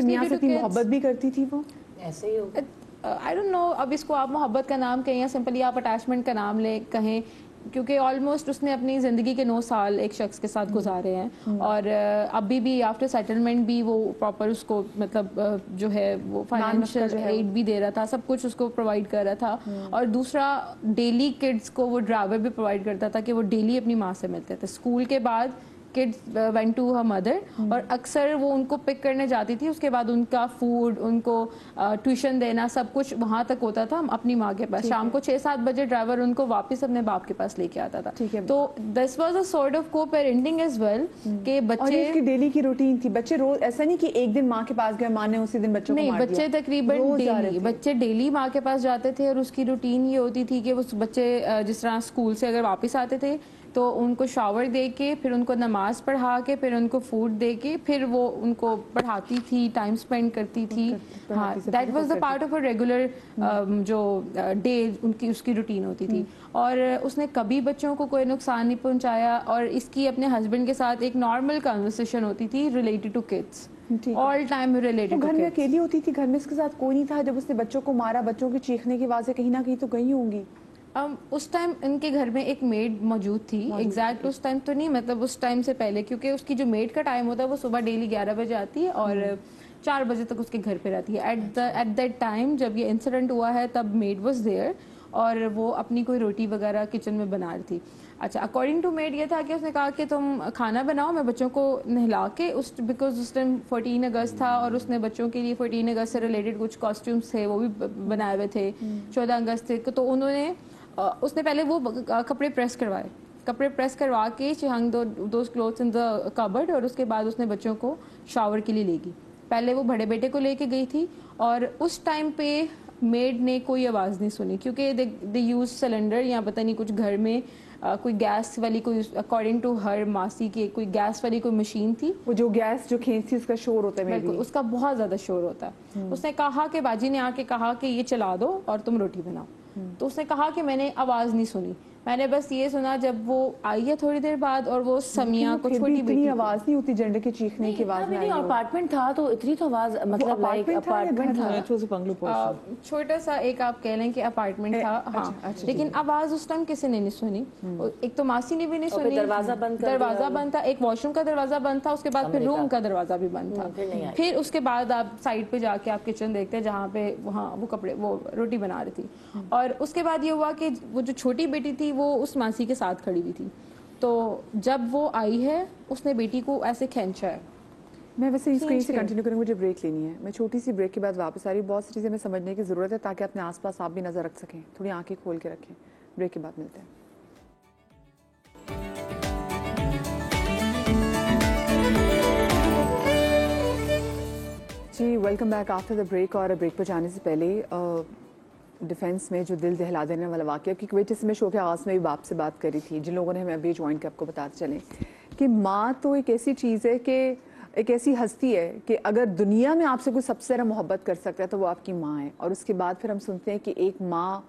میاں سے اتنی محبت بھی کرتی تھی وہ, ایسے ہی ہوگا. I don't know, اب اس کو آپ محبت کا نام کہیں یا سمپلی آپ اٹیچمنٹ کا نام لیں کہیں, کیونکہ آلموسٹ اس نے اپنی زندگی کے 9 سال ایک شخص کے ساتھ گزارے ہیں, اور ابھی بھی آفٹر سیٹلمنٹ بھی وہ پراپر اس کو مطلب جو ہے وہ فائنینشیل ایڈ بھی دے رہا تھا, سب کچھ اس کو پرووائڈ کر رہا تھا. اور دوسرا ڈیلی کڈس کو وہ ڈرائیور بھی پرووائڈ کرتا تھا کہ وہ ڈیلی اپنی ماں سے ملتے تھے. اسکول کے بعد kids went to her mother, اور اکثر وہ ان کو پک کرنے جاتی تھی, اس کے بعد ان کا فوڈ, ان کو ٹیوشن دینا, سب کچھ وہاں تک ہوتا تھا اپنی ماں کے پاس. شام کو 6-7 بجے ڈرائیور ان کو واپس اپنے باپ کے پاس لے کے آتا تھا. تو this was a sort of کو پیرنٹنگ ایز ویل کہ بچے کی ڈیلی کی روٹین تھی. بچے روز ایسا نہیں کہ ایک دن ماں کے پاس گئے, ماں نے اسی دن بچوں کو نہیں, مار دیا. بچے تقریباً بچے ڈیلی ماں کے پاس جاتے تھے, اور اس کی روٹین یہ ہوتی تھی کہ وہ بچے جس طرح اسکول سے اگر واپس آتے تھے تو ان کو شاور دے کے, پھر ان کو نماز پڑھا کے, پھر ان کو فوڈ دے کے, پھر وہ ان کو پڑھاتی تھی, ٹائم اسپینڈ کرتی تھی. ہاں, that was the part of a regular جو ڈے ان کی اس کی روٹین ہوتی تھی. اور اس نے کبھی بچوں کو کوئی نقصان نہیں پہنچایا, اور اس کی اپنے ہسبینڈ کے ساتھ ایک نارمل کنورسیشن ہوتی تھی related to kids, all time related. گھر میں اکیلی ہوتی تھی, گھر میں اس کے ساتھ کوئی نہیں تھا جب اس نے بچوں کو مارا؟ بچوں کی چیخنے کی آوازیں کہیں نہ کہیں تو گئی ہوں گی. اس ٹائم ان کے گھر میں ایک میڈ موجود تھی. ایگزیکٹ اس ٹائم تو نہیں, مطلب اس ٹائم سے پہلے, کیونکہ اس کی جو میڈ کا ٹائم ہوتا ہے وہ صبح ڈیلی 11 بجے آتی ہے اور 4 بجے تک اس کے گھر پہ رہتی ہے. ایٹ دیٹ ٹائم جب یہ انسیڈنٹ ہوا ہے تب میڈ واز دیئر, اور وہ اپنی کوئی روٹی وغیرہ کچن میں بنا رہی تھی. اچھا, اکارڈنگ ٹو میڈ یہ تھا کہ اس نے کہا کہ تم کھانا بناؤ, میں بچوں کو نہلا کے, بیکاز اس ٹائم 14 اگست تھا, اور اس نے بچوں کے لیے 14 اگست سے ریلیٹڈ کچھ کاسٹیومس تھے وہ بھی بنائے ہوئے تھے. 14 اگست تھے تو انہوں نے اس نے پہلے وہ کپڑے پریس کروائے, کپڑے پریس کروا کے she hung those clothes in the cupboard, اور اس کے بعد اس نے بچوں کو شاور کے لیے لے گئی. پہلے وہ بڑے بیٹے کو لے کے گئی تھی, اور اس ٹائم پہ میڈ نے کوئی آواز نہیں سنی, کیونکہ دے یوز سلنڈر یا پتہ نہیں کچھ گھر میں کوئی گیس والی کوئی, اکارڈنگ ٹو ہر ماسی کی کوئی گیس والی کوئی مشین تھی. وہ جو گیس جو کھینچتی اس کا شور ہوتا ہے, بالکل اس کا بہت زیادہ شور ہوتا ہے. اس نے کہا کہ باجی نے آ کے کہا کہ یہ چلا دو اور تم روٹی بناؤ. تو اس نے کہا کہ میں نے آواز نہیں سنی, میں نے بس یہ سنا جب وہ آئی ہے تھوڑی دیر بعد, اور وہ سمیا کو چھوٹی بیٹی, آواز نہیں ہوتی جنڈے کے چیخنے کی آواز نہیں. اپارٹمنٹ تھا تو اتنی تو آواز, مطلب لائک اپارٹمنٹ تھا, چھوٹا سا ایک آپ کہہ لیں کہ اپارٹمنٹ تھا. ہاں, لیکن آواز اس ٹائم کسی نے نہیں سنی. ایک تو ماسی نے بھی نہیں سنی, دروازہ بند تھا, ایک واش روم کا دروازہ بند تھا, اس کے بعد پھر روم کا دروازہ بھی بند تھا. پھر اس کے بعد آپ سائڈ پہ جا کے آپ کچن دیکھتے ہیں جہاں پہ وہاں وہ کپڑے وہ روٹی بنا رہی تھی. اور اس کے بعد یہ ہوا کہ وہ جو چھوٹی بیٹی تھی وہ اس ماسی کے ساتھ کھڑی ہوئی تھی. تو جب وہ آئی ہے اس نے بیٹی کو ایسے کھینچا ہے. میں ویسے اس کو یہیں سے کنٹینیو کروں, مجھے بریک لینی ہے. میں چھوٹی سی بریک کے بعد واپس آ رہی ہوں. بہت سی چیزیں میں سمجھنے کی ضرورت ہے تاکہ اپنے آس پاس آپ بھی نظر رکھ سکیں, تھوڑی آنکھیں کھول کے رکھیں. بریک کے بعد ملتے ہیں. جی welcome back after the break. اور بریک پہ جانے سے پہلے ڈیفینس میں جو دل دہلا دینے والا واقعہ, کیونکہ وجہ سے میں شو کے آغاز میں بھی باپ سے بات کری تھی, جن لوگوں نے ہمیں ابھی جوائن کیا آپ کو بتاتے چلیں کہ ماں تو ایک ایسی چیز ہے کہ ایک ایسی ہستی ہے کہ اگر دنیا میں آپ سے کوئی سب سے زیادہ محبت کر سکتا ہے تو وہ آپ کی ماں ہے. اور اس کے بعد پھر ہم سنتے ہیں کہ ایک ماں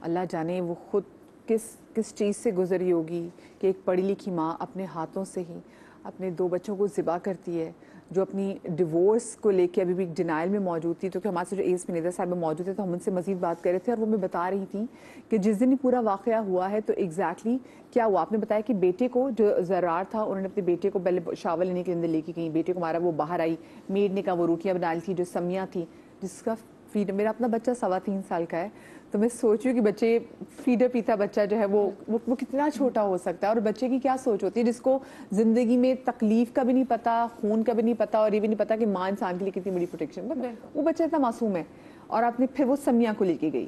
اللہ جانے وہ خود کس چیز سے گزری ہوگی کہ ایک پڑھی لکھی ماں اپنے ہاتھوں سے ہی اپنے 2 بچوں کو ذبح کرتی ہے, جو اپنی ڈیورس کو لے کے ابھی بھی ڈینائل میں موجود تھی. تو کہ ہمارے سے جو ایس منیدر صاحب موجود تھے تو ہم ان سے مزید بات کر رہے تھے, اور وہ میں بتا رہی تھی کہ جس دن یہ پورا واقعہ ہوا ہے تو ایگزیکٹلی کیا ہوا. آپ نے بتایا کہ بیٹے کو جو زرار تھا انہوں نے اپنے بیٹے کو پہلے شاور لینے کے اندر لے کے گئی, بیٹے کو مارا, وہ باہر آئی, میڈ نے کہا وہ روٹیاں بنا لی تھی جو سمیاں تھی جس کا فیڈ, میرا اپنا بچہ 3.25 سال کا ہے, تو میں سوچ رہی ہوں کہ بچے فیڈر پیتا بچہ جو ہے وہ کتنا چھوٹا ہو سکتا ہے, اور بچے کی کیا سوچ ہوتی ہے جس کو زندگی میں تکلیف کا بھی نہیں پتا, خون کا بھی نہیں پتا, اور یہ بھی نہیں پتا کہ ماں انسان کے لیے کتنی بڑی پروٹیکشن. وہ بچہ اتنا معصوم ہے, اور آپ نے پھر وہ سمیاں کو لے کے گئی,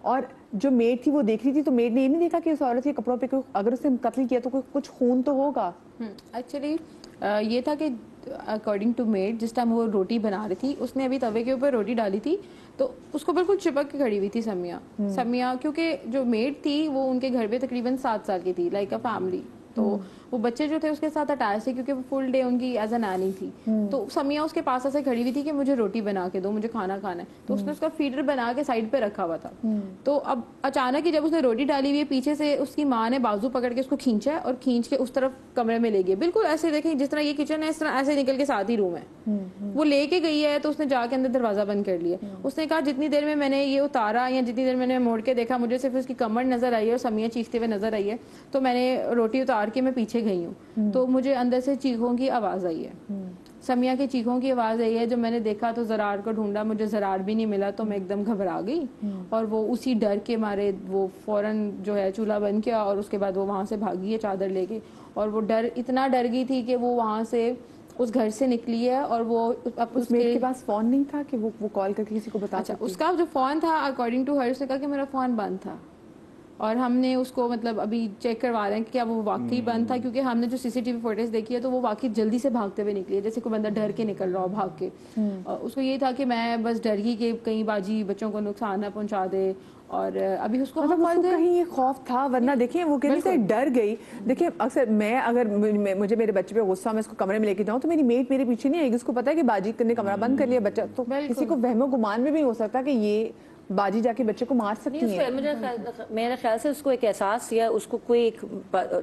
اور جو میڈ تھی وہ دیکھ رہی تھی, تو میڈ نے یہ نہیں دیکھا کہ اس عورت کے کپڑوں پہ اگر اس نے قتل کیا تو کچھ خون تو ہوگا. ایکچولی یہ تھا کہ اکارڈنگ ٹو میڈ جس ٹائم وہ روٹی بنا رہی تھی اس نے ابھی توے کے اوپر روٹی ڈالی تھی تو اس کو بالکل چپک کے کھڑی ہوئی تھی سمیاں, کیونکہ جو میڈ تھی وہ ان کے گھر پہ تقریباً 7 سال کی تھی, لائک اے فیملی. تو وہ بچے جو تھے اس کے ساتھ اٹیچ تھے کیونکہ وہ فل ڈے ان کی ایز اے نانی تھی. تو سمیاں اس کے پاس ایسے کھڑی ہوئی تھی کہ مجھے روٹی بنا کے دو, مجھے کھانا کھانا ہے. تو اس نے اس کا فیڈر بنا کے سائڈ پہ رکھا ہوا تھا. تو اب اچانک ہی جب اس نے روٹی ڈالی ہوئی ہے, پیچھے سے اس کی ماں نے بازو پکڑ کے اس کو کھینچا اور کھینچ کے اس طرف کمرے میں لے گئے, بالکل ایسے دیکھیں جس طرح یہ کچن ہے اس طرح ایسے نکل کے ساتھ ہی روم ہے. وہ لے کے گئی ہے تو اس نے جا کے اندر دروازہ بند کر لیا. اس نے کہا جتنی دیر میں نے یہ اتارا یا جتنی دیر میں نے موڑ کے دیکھا مجھے صرف اس کی کمر نظر آئی ہے اور سمیاں چیختے ہوئے نظر آئی ہے, تو میں نے روٹی اتار کے میں پیچھے گئی ہوں تو مجھے اندر سے چیخوں کی آواز آئی ہے, سمیاں کے چیخوں کی آواز آئی ہے. جب میں نے دیکھا تو زرار کو ڈھونڈا, مجھے زرار بھی نہیں ملا, تو میں ایک دم گھبرا گئی اور وہ اسی ڈر کے مارے وہ فوراً جو ہے چولہا بند کیا اور اس کے بعد وہ وہاں سے بھاگی ہے چادر لے کے. اور وہ اتنا ڈر گئی تھی کہ وہ وہاں سے اس گھر سے نکلی ہے. اور وہ اس میڈ کے پاس فون نہیں تھا کہ وہ کال کر کے کسی کو بتا سکتی؟ اس کا جو فون تھا اکارڈنگ ٹو ہر اس نے کہا کہ میرا فون بند تھا, اور ہم نے اس کو مطلب ابھی چیک کروا رہے ہیں کہ کیا وہ واقعی بند تھا, کیونکہ ہم نے جو CCTV فوٹیج دیکھی ہے تو وہ واقعی جلدی سے بھاگتے ہوئے نکلی ہے, جیسے کوئی بندہ ڈر کے نکل رہا ہو بھاگ کے. اس کو یہ تھا کہ میں بس ڈر گئی کہ کہیں باجی بچوں کو نقصان نہ پہنچا دے, اور ابھی اس کو کہیں یہ خوف تھا, ورنہ دیکھیں وہ کہنے سے ڈر گئی. دیکھیں اکثر میں اگر مجھے میرے بچے پہ غصہ میں اس کو کمرے میں لے کے جاؤں تو میری میٹ میرے پیچھے نہیں آئے گی, اس کو پتا ہے کہ باجی نے کمرہ بند کر لیا بچہ, تو کسی کو وہم و گمان میں بھی ہو سکتا کہ یہ باجی جا کے بچے کو مار سکتی ہے. میرے خیال سے اس کو ایک احساس یا اس کو کوئی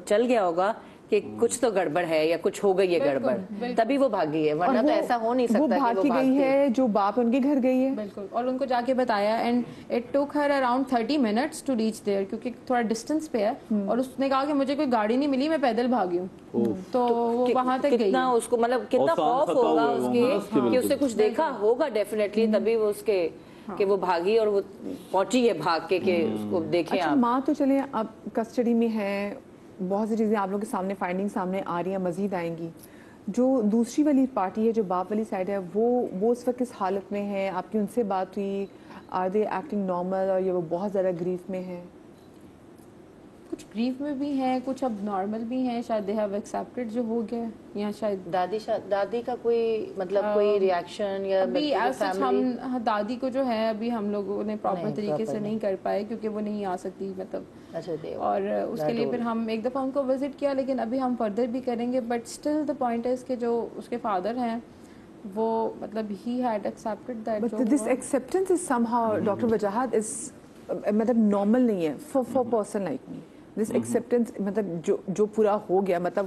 چل گیا ہوگا کہ کچھ تو گڑبڑ ہے یا کچھ ہو گئی ہے گڑبڑ, تبھی وہ بھاگی ہے, ورنہ تو ایسا ہو نہیں سکتا. وہ بھاگ کے گئی ہے, جو باپ ان کے گھر گئی ہے. بالکل, اور ان کو جا کے بتایا, and it took her around 30 minutes to reach there, کیونکہ تھوڑا ڈسٹینس پہ ہے. اور اس نے کہا کہ مجھے کوئی گاڑی نہیں ملی, میں پیدل بھاگی ہوں. تو وہ وہاں تک گئی. کتنا اس کو مطلب کتنا خوف ہوگا اس کے کہ اس نے کچھ دیکھا ہوگا ڈیفینیٹلی, تبھی وہ اس کے کہ وہ بھاگی اور وہ پہنچی ہے بھاگ کے کہ اس کو دیکھیں. اچھا ماں تو چلیں اب کسٹڈی میں ہے, بہت سی چیزیں آپ لوگوں کے سامنے فائنڈنگ سامنے آ رہی ہیں, مزید آئیں گی. جو دوسری والی پارٹی ہے, جو باپ والی سائڈ ہے, وہ اس وقت کس حالت میں ہے؟ آپ کی ان سے بات ہوئی, آر دے ایکٹنگ نارمل, اور یہ وہ بہت زیادہ گریف میں ہے؟ کچھ گریف میں بھی ہیں, کچھ اب نارمل بھی ہیں, شاید دے ہیو ایکسیپٹڈ جو ہو گیا, یا شاید دادی کا کوئی مطلب کوئی ریاکشن یا ابھی ہم دادی کو جو ہے ابھی ہم لوگوں نے پراپر طریقے سے نہیں کر پائے کیونکہ وہ نہیں آ سکتی مطلب, اور اس کے لیے پھر ہم ایک دفعہ ان کو وزٹ کیا, لیکن ابھی ہم فردر بھی کریں گے. But still the point is کہ جو اس کے فادر ہیں وہ مطلب he had accepted that. But this acceptance is somehow doctor Wajahat is مطلب نارمل نہیں ہے for person like me. This acceptance مطلب جو پورا ہو گیا, مطلب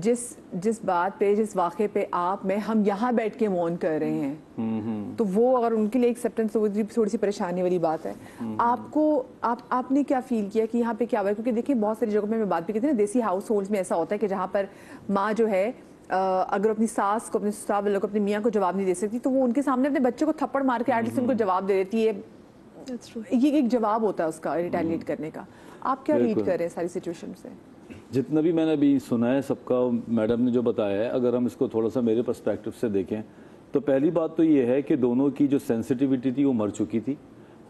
جس بات پہ, جس واقعے پہ آپ میں ہم یہاں بیٹھ کے مون کر رہے ہیں, تو وہ اگر ان کے لیے ایکسیپٹنس تو تھوڑی سی پریشانی والی بات ہے. آپ نے کیا فیل کیا کہ یہاں پہ کیا ہوا ہے؟ کیونکہ دیکھیں بہت ساری جگہوں پہ میں بات بھی کی تھی نا, دیسی ہاؤس ہولڈس میں ایسا ہوتا ہے کہ جہاں پر ماں جو ہے اگر اپنی ساس کو, اپنے سسرال والوں کو, اپنی میاں کو جواب نہیں دے سکتی تو وہ ان کے سامنے اپنے بچے کو تھپڑ مار کے ایٹ لیسٹ ان کو جواب دے دیتی ہے. یہ ایک جواب ہوتا ہے اس کا ریٹیلیٹ کرنے کا. آپ کیا ریڈ کر رہے ہیں ساری سچویشن سے؟ جتنا بھی میں نے ابھی سنا ہے سب کا, میڈم نے جو بتایا ہے, اگر ہم اس کو تھوڑا سا میرے پرسپیکٹو سے دیکھیں تو پہلی بات تو یہ ہے کہ دونوں کی جو سینسٹیوٹی تھی وہ مر چکی تھی.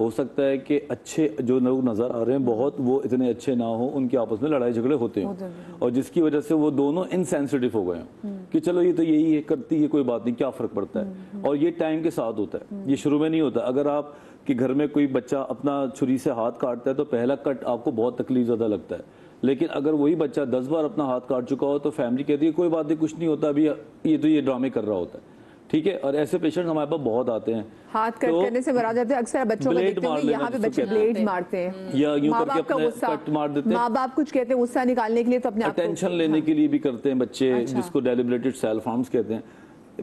ہو سکتا ہے کہ اچھے جو لوگ نظر آ رہے ہیں بہت, وہ اتنے اچھے نہ ہوں, ان کے آپس میں لڑائی جھگڑے ہوتے ہیں, اور جس کی وجہ سے وہ دونوں انسینسٹیو ہو گئے ہیں کہ چلو یہ تو یہی ہے, کرتی ہے, کوئی بات نہیں, کیا فرق پڑتا ہے. اور یہ ٹائم کے ساتھ ہوتا ہے, یہ شروع میں نہیں ہوتا. اگر آپ کہ گھر میں کوئی بچہ اپنا چھری سے ہاتھ کاٹتا ہے تو پہلا کٹ آپ کو بہت تکلیف زیادہ لگتا ہے, لیکن اگر وہی بچہ 10 بار اپنا ہاتھ کاٹ چکا ہو تو فیملی کہتی ہے کوئی بات نہیں, کچھ نہیں ہوتا, ابھی یہ تو یہ ڈرامے کر رہا ہوتا ہے, ٹھیک ہے. اور ایسے پیشنٹ ہمارے پاس بہت آتے ہیں. ہاتھ کٹ کرنے سے مراد ہے اکثر بچوں کو دیکھتے ہیں یہاں پہ بچے بلیڈ مارتے ہیں, یا یوں ماں کر کے باپ کا اپنے غصہ, کٹ مار دیتے ہیں, ماں باپ کچھ کہتے ہیں غصہ نکالنے کے لیے تو اپنے آپ کو اٹینشن لینے کے لیے بھی کرتے ہیں بچے, جس کو ڈیلیبریٹڈ سیلف ہارمز کہتے ہیں.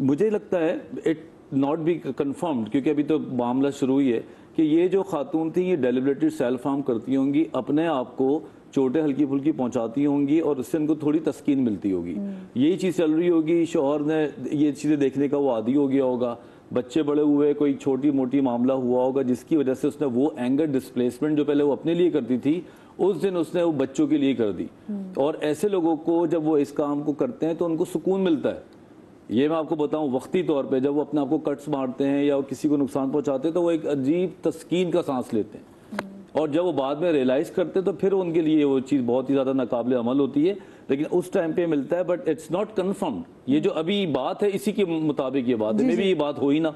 مجھے لگتا ہے اٹ ناٹ بی کنفرمڈ, کیونکہ ابھی تو معاملہ شروع ہی ہے, کہ یہ جو خاتون تھیں یہ ڈیلیبریٹڈ سیلف ہارم کرتی ہوں گی, اپنے آپ کو چوٹیں ہلکی پھلکی پہنچاتی ہوں گی, اور اس سے ان کو تھوڑی تسکین ملتی ہوگی. یہی چیز چل رہی ہوگی, شوہر نے یہ چیزیں دیکھنے کا وہ عادی ہو گیا ہوگا, بچے بڑے ہوئے, کوئی چھوٹی موٹی معاملہ ہوا ہوگا جس کی وجہ سے اس نے وہ اینگر ڈسپلیسمنٹ جو پہلے وہ اپنے لیے کرتی تھی اس دن اس نے وہ بچوں کے لیے کر دی. اور ایسے لوگوں کو جب وہ اس کام کو کرتے ہیں تو ان کو سکون ملتا ہے. یہ میں آپ کو بتاؤں وقتی طور پہ جب وہ اپنے آپ کو کٹس مارتے ہیں یا کسی کو نقصان پہنچاتے ہیں تو وہ ایک عجیب تسکین کا سانس لیتے ہیں, اور جب وہ بعد میں ریئلائز کرتے تو پھر ان کے لیے وہ چیز بہت ہی زیادہ ناقابل عمل ہوتی ہے, لیکن اس ٹائم پہ ملتا ہے. بٹ اٹس ناٹ کنفرمڈ, یہ جو ابھی بات ہے اسی کے مطابق یہ بات ہے, میں بھی یہ بات ہوئی نا.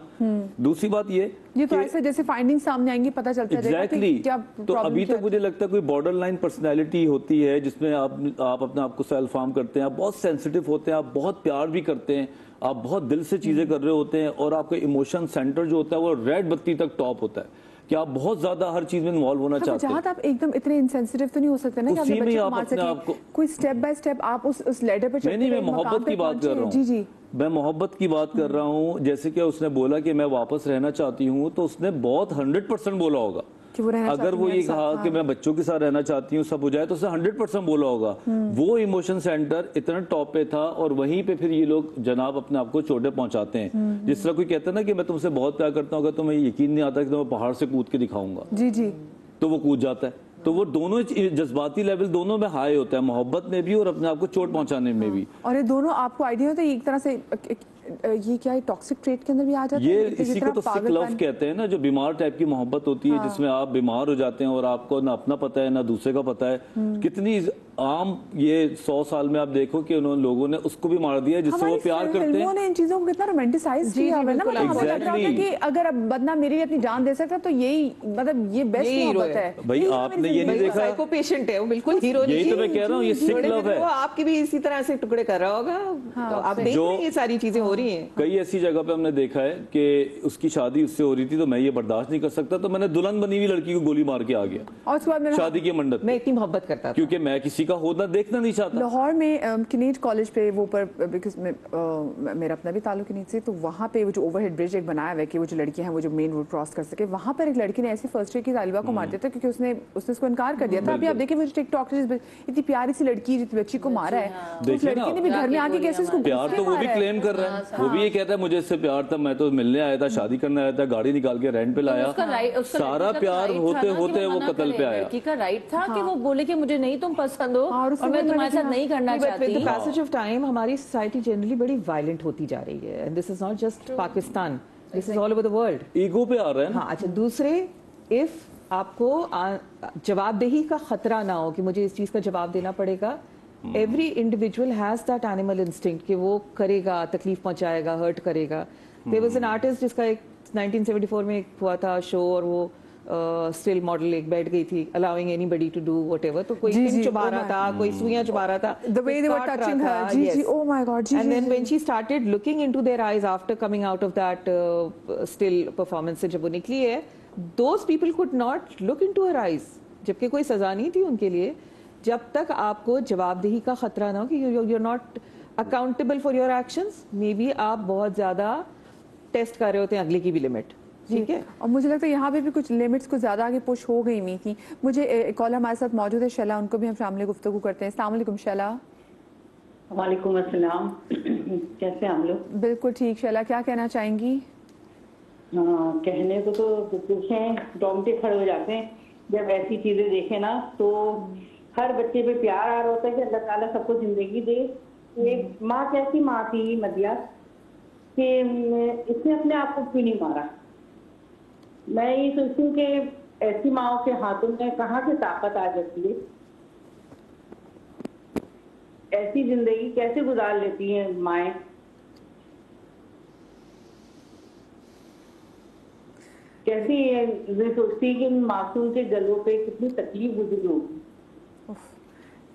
دوسری بات یہ تو ایسا جیسے فائنڈنگ سامنے آئیں گی پتہ چلتا ہے ایگزیکٹلی. تو ابھی تک مجھے لگتا ہے کوئی بارڈر لائن پرسنالٹی ہوتی ہے جس میں آپ اپنے آپ کو سیلف ہارم کرتے ہیں, آپ بہت سینسیٹیو ہوتے ہیں, آپ بہت پیار بھی کرتے ہیں, آپ بہت دل سے چیزیں کر رہے ہوتے ہیں, اور آپ کا ایموشن سینٹر جو ہوتا ہے وہ ریڈ بتی تک ٹاپ ہوتا ہے کہ آپ بہت زیادہ ہر چیز میں انوالو ہونا چاہتے ہیں. جہاں آپ ایک دم اتنے انسینسیٹیو تو نہیں ہو سکتے نا کہ اسی میں آپ اپنے آپ کو کوئی سٹیپ بائی سٹیپ آپ اس لیڈر پہ چلتے ہیں. میں محبت کی بات کر رہا ہوں. جی جی میں محبت کی بات کر رہا ہوں. جیسے کہ اس نے بولا کہ میں واپس رہنا چاہتی ہوں, تو اس نے بہت 100% بولا ہوگا. اگر وہ یہ کہا کہ میں بچوں کے ساتھ رہنا چاہتی ہوں سب ہو جائے, تو اس نے 100% بولا ہوگا. وہ ایموشن سینٹر اتنا ٹاپ پہ تھا, اور وہیں پہ پھر یہ لوگ جناب اپنے آپ کو چوٹیں پہنچاتے ہیں. جس طرح کوئی کہتا ہے نا کہ میں تم سے بہت پیار کرتا ہوں, اگر تمہیں یقین نہیں آتا کہ تمہیں پہاڑ سے کود کے دکھاؤں گا, جی جی, تو وہ کود جاتا ہے. تو وہ دونوں جذباتی لیول دونوں میں ہائی ہوتا ہے, محبت میں بھی اور اپنے آپ کو چوٹ پہنچانے میں بھی. اور یہ دونوں آپ کو آئیڈیا ہوتا ہے ایک طرح سے یہ کیا ٹاکسک ٹریٹ کے اندر بھی آ جاتا ہے. یہ اسی کو تو سک لو کہتے ہیں نا, جو بیمار ٹائپ کی محبت ہوتی ہے, جس میں آپ بیمار ہو جاتے ہیں اور آپ کو نہ اپنا پتہ ہے نہ دوسرے کا پتہ ہے. کتنی عام یہ 100 سال میں آپ دیکھو کہ انہوں لوگوں نے اس کو بھی مار دیا جس سے وہ پیار کرتے ہیں. فلموں نے ان چیزوں کو کتنا رومانٹیسائز کیا ہے نا, مطلب ہمیں لگ رہا ہے کہ اگر بندہ میرے لیے اپنی جان دے سکتا تو یہی مطلب یہ بیسٹ محبت ہے. بھائی آپ نے یہ نہیں دیکھا, سائیکو پیشنٹ ہے وہ, بالکل ہیرو نہیں. یہی تو میں کہہ رہا ہوں, یہ سک لو ہے. وہ آپ کی بھی اسی طرح سے ٹکڑے کر رہا ہوگا. آپ دیکھ رہے ہیں یہ ساری چیزیں ہو رہی ہیں. کئی ایسی جگہ پہ ہم نے دیکھا ہے کہ اس کی شادی اس سے ہو رہی تھی تو میں یہ برداشت نہیں کر سکتا, تو میں نے دلہن بنی ہوئی لڑکی کو گولی مار کے آ گیا, اور اس کے بعد شادی کے منڈپ میں اتنی محبت کرتا تھا کیونکہ میں کسی کا ہونا دیکھنا نہیں چاہتا. لاہور میں کنیج کالج پہ وہ پر بیکاز میرا اپنا بھی تعلق کنیج سے, تو وہاں پہ وہ جو اوور ہیڈ برج ایک بنایا ہوا ہے کہ وہ جو لڑکیاں ہیں وہ جو مین روڈ کراس کر سکے, وہاں پر ایک لڑکی نے ایسی فرسٹ ایئر کی طالبہ کو مار دیا تھا کیونکہ اس نے اس کو انکار کر دیا تھا. ابھی آپ دیکھیں وہ ٹک ٹاک اتنی پیاری سی لڑکی جتنی بچی کو مارا ہے, اس لڑکی نے بھی گھر میں آ کے کیسے اس کو پیار تو وہ بھی کلیم کر رہا ہے, وہ بھی یہ کہتا ہے مجھے اس سے پیار تھا, میں تو ملنے آیا تھا, شادی کرنے آیا تھا, گاڑی نکال کے رینٹ پہ لایا, سارا پیار ہوتے ہوتے وہ قتل پہ آیا. لڑکی کا رائٹ تھا کہ وہ بولے کہ مجھے نہیں تم پسند ہو اور میں تمہارے ساتھ نہیں کرنا چاہتی. پیسج آف ٹائم ہماری سوسائٹی جنرلی بڑی وائلنٹ ہوتی جا رہی ہے, and this is not just Pakistan, this is all over the world. Ego پہ آ رہا ہے. ہاں اچھا, دوسرے اف آپ کو جواب دہی کا خطرہ نہ ہو کہ مجھے اس چیز کا جواب دینا پڑے گا, every individual has that animal instinct کہ وہ کرے گا, تکلیف پہنچائے گا, ہرٹ کرے گا. دیر واز این آرٹسٹ جس کا ایک 1974 میں ہوا تھا شو, اور وہ اسٹل ماڈل ایک بیٹھ گئی تھی allowing anybody to do whatever, تو کوئی پن چبا رہا تھا, کوئی سوئیاں چبا رہا تھا, the way they were touching her. G G, oh my god. G, and then when she started looking into their eyes after coming out of that still performance سے جب وہ نکلی ہے, those people could not look into her eyes, جبکہ کوئی سزا نہیں تھی ان کے لیے, جب تک آپ کو جواب دہی کا خطرہ نہ ہو کہ you're not accountable for your actions. Maybe آپ بہت زیادہ ٹیسٹ کر رہے ہوتے ہیں اگلے کی بھی لمٹ. ٹھیک ہے, اور مجھے لگتا ہے یہاں پہ بھی کچھ لمٹس کو زیادہ آگے پش ہو گئی ہوئی تھی. مجھے کالر ہمارے ساتھ موجود ہے شیلا, ان کو بھی ہم شامل گفتگو کرتے ہیں. السلام علیکم شیلا. وعلیکم السلام, کیسے ہم لوگ؟ بالکل ٹھیک. شیلا کیا کہنا چاہیں گی؟ کہنے کو تو پوچھیں ڈومٹے کھڑے ہو جاتے ہیں جب ایسی چیزیں دیکھیں نا, تو ہر بچے پہ پیار آ رہا ہوتا ہے کہ اللہ تعالیٰ سب کو زندگی دے. ایک ماں کیسی ماں تھی مدیہ کہ اس نے اپنے آپ کو بھی نہیں مارا. میں یہ سوچتی ہوں کہ ایسی ماؤں کے ہاتھوں میں کہاں سے طاقت آ جاتی ہے, ایسی زندگی کیسے گزار لیتی ہیں مائیں. کیسی میں سوچتی کہ معصوم کے گلوں پہ کتنی تکلیف گزری ہوگی.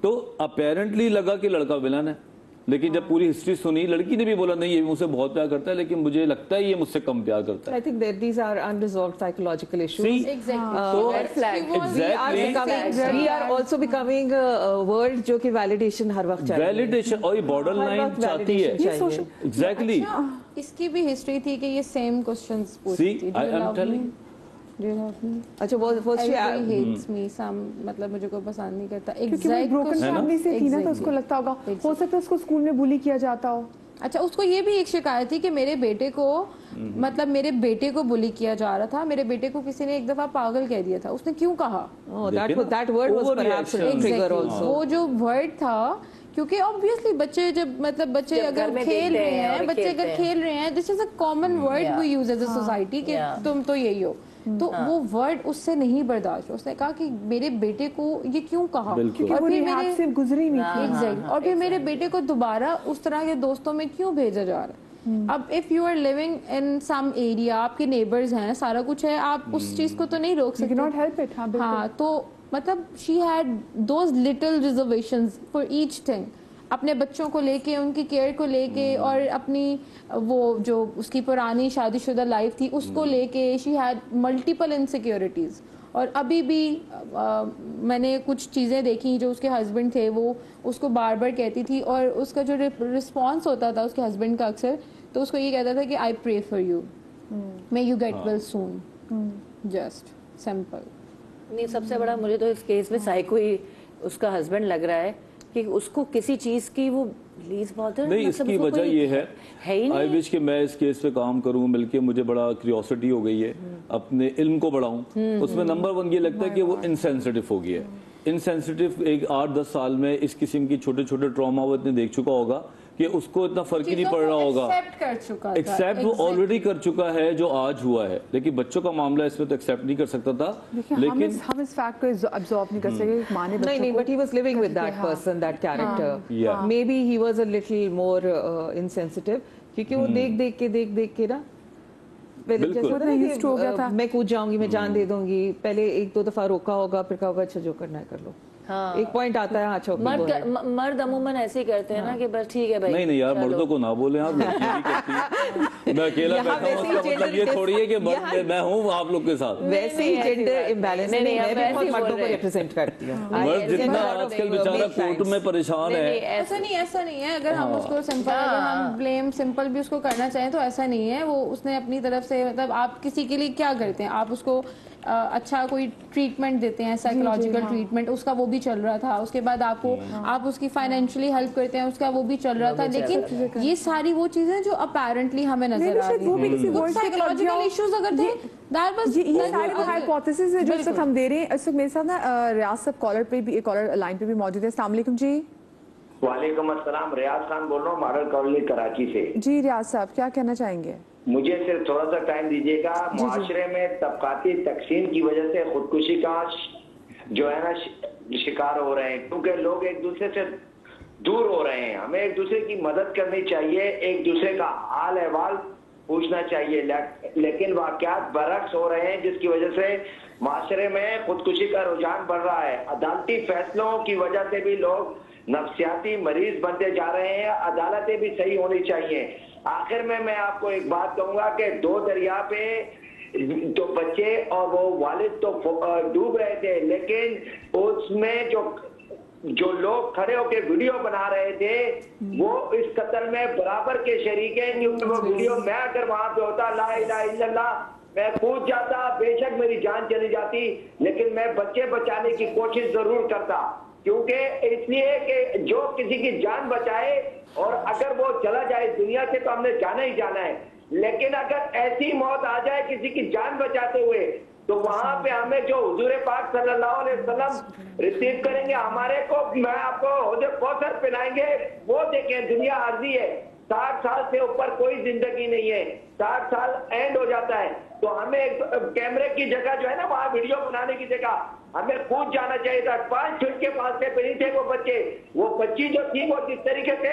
تو اپیرنٹلی لگا کہ لڑکا ولن ہے، لیکن جب پوری ہسٹری سنی لڑکی نے بھی بولا نہیں یہ مجھ سے بہت پیار کرتا ہے لیکن مجھے لگتا ہے یہ مجھ سے کم پیار کرتا ہے. I think that these are unresolved psychological issues. So red flag. We are also becoming a world جو کہ validation ہر وقت چاہیے. ویلیڈیشن اور یہ بارڈر لائن چاہتی ہے. ایگزیکٹلی. اس کی بھی ہسٹری تھی کہ یہ سیم کوسچنز پوچھتی تھی. I am telling. اچھا وہ hates me some مطلب مجھے کوئی پسند نہیں کرتا. کیونکہ وہ بروکن فیملی سے تھی نا تو اس کو لگتا ہوگا ہو سکتا ہے اس کو اسکول میں بلی کیا جاتا ہو. اچھا اس کو یہ بھی ایک شکایت تھی کہ میرے بیٹے کو مطلب میرے بیٹے کو بلی کیا جا رہا تھا. میرے بیٹے کو کسی نے ایک دفعہ پاگل کہہ دیا تھا. اس نے کیوں کہا؟ that word was perhaps a trigger also. وہ جو ورڈ تھا کیونکہ obviously بچے جب مطلب بچے اگر کھیل رہے ہیں this is a common word we use as a society کہ تم تو یہی ہو. تو وہ ورڈ اس سے نہیں برداشت. اس نے کہا کہ میرے بیٹے کو یہ کیوں کہا اور پھر میرے بیٹے کو دوبارہ اس طرح کے دوستوں میں کیوں بھیجا جا رہا ہے. اب if you are living in some area آپ کے نیبرز ہیں سارا کچھ ہے آپ اس چیز کو تو نہیں روک سکتے. ہاں تو مطلب she had those little reservations for each thing. اپنے بچوں کو لے کے ان کی کیئر کو لے کے اور اپنی وہ جو اس کی پرانی شادی شدہ لائف تھی اس کو لے کے she had multiple insecurities. اور ابھی بھی میں نے کچھ چیزیں دیکھی جو اس کے ہسبینڈ تھے وہ اس کو بار بار کہتی تھی اور اس کا جو رسپانس ہوتا تھا اس کے ہسبینڈ کا اکثر تو اس کو یہ کہتا تھا کہ I pray for you, may you get well soon. Just simple. نہیں سب سے بڑا مجھے تو اس کیس میں سائیکو ہی اس کا ہسبینڈ لگ رہا ہے کہ اس کو کسی چیز کی وہ پلیز بہت نہیں. اس کی وجہ یہ ہے آئی وش کہ میں اس کیس پہ کام کروں بلکہ مجھے بڑا کیوریوسٹی ہو گئی ہے اپنے علم کو بڑھاؤں. اس میں نمبر 1 یہ لگتا ہے کہ وہ انسینسٹیو ہو گیا ہے. انسینسٹیو ایک 8-10 سال میں اس قسم کی چھوٹے چھوٹے ٹراما وہ اتنے دیکھ چکا ہوگا کہ اس کو اتنا فرق ہی نہیں پڑ رہا ہوگا. ایکسیپٹ وہ آلریڈی کر چکا ہے جو آج ہوا ہے. لیکن بچوں کا معاملہ اس میں تو ایکسیپٹ نہیں کر سکتا تھا. لیکن ہم اس فیکٹ کو ابزارب نہیں کر سکتے. ماں نے نہیں but he was living with that person, that character. Maybe he was a little more insensitive کیونکہ وہ دیکھ کے نا میں کود جاؤں گی میں جان دے دوں گی. پہلے 1-2 دفعہ روکا ہوگا پھر کہا ہوگا اچھا جو کرنا ہے کر لو. ایک پوائنٹ آتا ہے اچھا مرد عموماً ایسے ہی کرتے ہیں نا کہ بس ٹھیک ہے بھائی. نہیں یار مردوں کو نہ بولیں آپ. لڑکیاں بھی کرتی ہیں. میں اکیلا بیٹھا ہوں اس کا مطلب یہ تھوڑی ہے کہ میں ہوں آپ لوگ کے ساتھ. ویسے ہی جینڈر امبیلنس میں میں بہت مردوں کو ریپرزینٹ کرتی ہوں. مرد جتنا آج کل بیچارہ کورٹ میں پریشان ہے. ایسا نہیں ہے. اگر ہم اس کو ہم بلیم سمپل بھی اس کو کرنا چاہیں تو ایسا نہیں ہے. وہ اس نے اپنی طرف سے مطلب آپ کسی کے لیے کیا کرتے ہیں آپ اس کو اچھا کوئی ٹریٹمنٹ دیتے ہیں سائیکولوجیکل ٹریٹمنٹ اس کا وہ بھی چل رہا تھا. اس کے بعد آپ اس کی فائنینشلی ہیلپ کرتے ہیں اس کا وہ بھی چل رہا تھا. لیکن یہ ساری وہ چیزیں جو اپیرنٹلی ہمیں نظر آ رہی ہیں سائیکولوجیکل ایشوز اگر تھے ہائپوتھیسس ہے جو اس وقت ہم دے رہے ہیں. اس وقت میرے ساتھ نا ریاض صاحب کالر لائن پہ بھی موجود ہے. السلام علیکم. جی وعلیکم السلام. ریاض خان بول رہا ہوں ماڈل کالونی کراچی سے. جی ریاض صاحب کیا کہنا چاہیں گے؟ مجھے صرف تھوڑا سا ٹائم دیجیے گا. معاشرے میں طبقاتی تقسیم کی وجہ سے خودکشی کا جو ہے نا شکار ہو رہے ہیں کیونکہ لوگ ایک دوسرے سے دور ہو رہے ہیں. ہمیں ایک دوسرے کی مدد کرنی چاہیے ایک دوسرے کا حال احوال پوچھنا چاہیے. لیکن واقعات برعکس ہو رہے ہیں جس کی وجہ سے معاشرے میں خودکشی کا رجحان بڑھ رہا ہے. عدالتی فیصلوں کی وجہ سے بھی لوگ نفسیاتی مریض بنتے جا رہے ہیں. عدالتیں بھی صحیح ہونی چاہیے. آخر میں آپ کو ایک بات کہوں گا کہ 2 دریا پہ تو بچے اور وہ والد تو ڈوب رہے تھے لیکن اس میں جو لوگ کھڑے ہو کے ویڈیو بنا رہے تھے وہ اس قتل میں برابر کے شریک ہیں. کیونکہ وہ ویڈیو میں اگر وہاں پہ ہوتا لا الہ الا اللہ میں کود جاتا بے شک میری جان چلی جاتی لیکن میں بچے بچانے کی کوشش ضرور کرتا. کیونکہ اس لیے کہ جو کسی کی جان بچائے اور اگر وہ چلا جائے دنیا سے تو ہم نے جانا ہی جانا ہے. لیکن اگر ایسی موت آ جائے کسی کی جان بچاتے ہوئے تو وہاں پہ ہمیں جو حضور پاک صلی اللہ علیہ وسلم ریسیو کریں گے ہمارے کو میں آپ کو حوض کوثر پلائیں گے. وہ دیکھیں دنیا عارضی ہے. 60 سال سے اوپر کوئی زندگی نہیں ہے. 60 سال اینڈ ہو جاتا ہے. تو ہمیں کیمرے کی جگہ جو ہے نا وہاں ویڈیو بنانے کی جگہ ہمیں کود جانا چاہیے تھا. 5 فٹ کے فاصلے پہ نہیں تھے وہ بچے. وہ بچی جو تھی وہ جس طریقے سے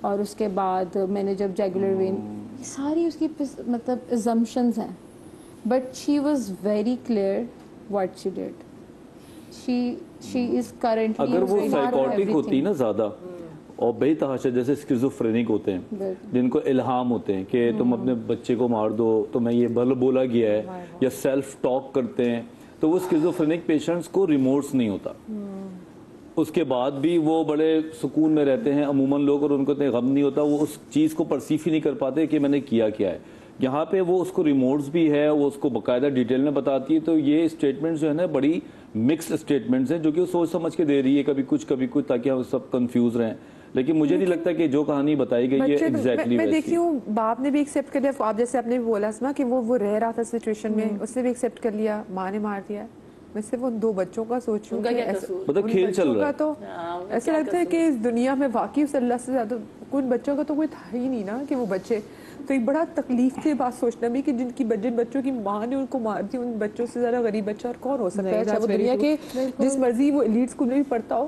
اور اس کے بعد میں نے جب جیگولر وین, ساری اس کی مطلب assumptions ہیں, but she was very clear what she did. She is currently اگر وہ سائیکوٹک ہوتی نا زیادہ اور بے تحاشا جیسے اسکیزوفرینک ہوتے ہیں جن کو الہام ہوتے ہیں کہ تم اپنے بچے کو مار دو, تمہیں یہ بولا گیا ہے, یا سیلف ٹاک کرتے ہیں, تو وہ اسکیزوفرینک پیشنٹس کو ریمورس نہیں ہوتا, اس کے بعد بھی وہ بڑے سکون میں رہتے ہیں عموماً لوگ, اور ان کو اتنے غم نہیں ہوتا, وہ اس چیز کو پرسیو ہی نہیں کر پاتے کہ میں نے کیا ہے. یہاں پہ وہ اس کو ریمورس بھی ہے, وہ اس کو باقاعدہ ڈیٹیل میں بتاتی ہے. تو یہ اسٹیٹمنٹس جو ہے نا بڑی مکسڈ اسٹیٹمنٹس ہیں جو کہ وہ سوچ سمجھ کے دے رہی ہے, کبھی کچھ تاکہ ہم سب کنفیوز رہیں. لیکن مجھے نہیں لگتا کہ جو کہانی بتائی گئی ہے ایگزیکٹلی میں دیکھی ہوں باپ نے بھی ایکسیپٹ کر لیا, آپ جیسے آپ نے بولا اسما کہ وہ رہ رہا تھا سچویشن میں, اس نے بھی ایکسیپٹ کر لیا, ماں نے مار دیا. میں صرف ان 2 بچوں کا سوچ رہی ہوں, مطلب کھیل چل رہا ہے, تو ایسا لگتا ہے کہ اس دنیا میں واقعی اس اللہ سے زیادہ ان بچوں کا تو کوئی تھا ہی نہیں نا کہ وہ بچے. تو ایک بڑا تکلیف سے بات سوچنا بھی کہ جن بچوں کی ماں نے ان کو مار دی, ان بچوں سے زیادہ غریب بچہ اور کون ہو سکتا ہے, چاہے وہ دنیا کے جس مرضی وہ ایلیٹ اسکول میں بھی پڑھتا ہو.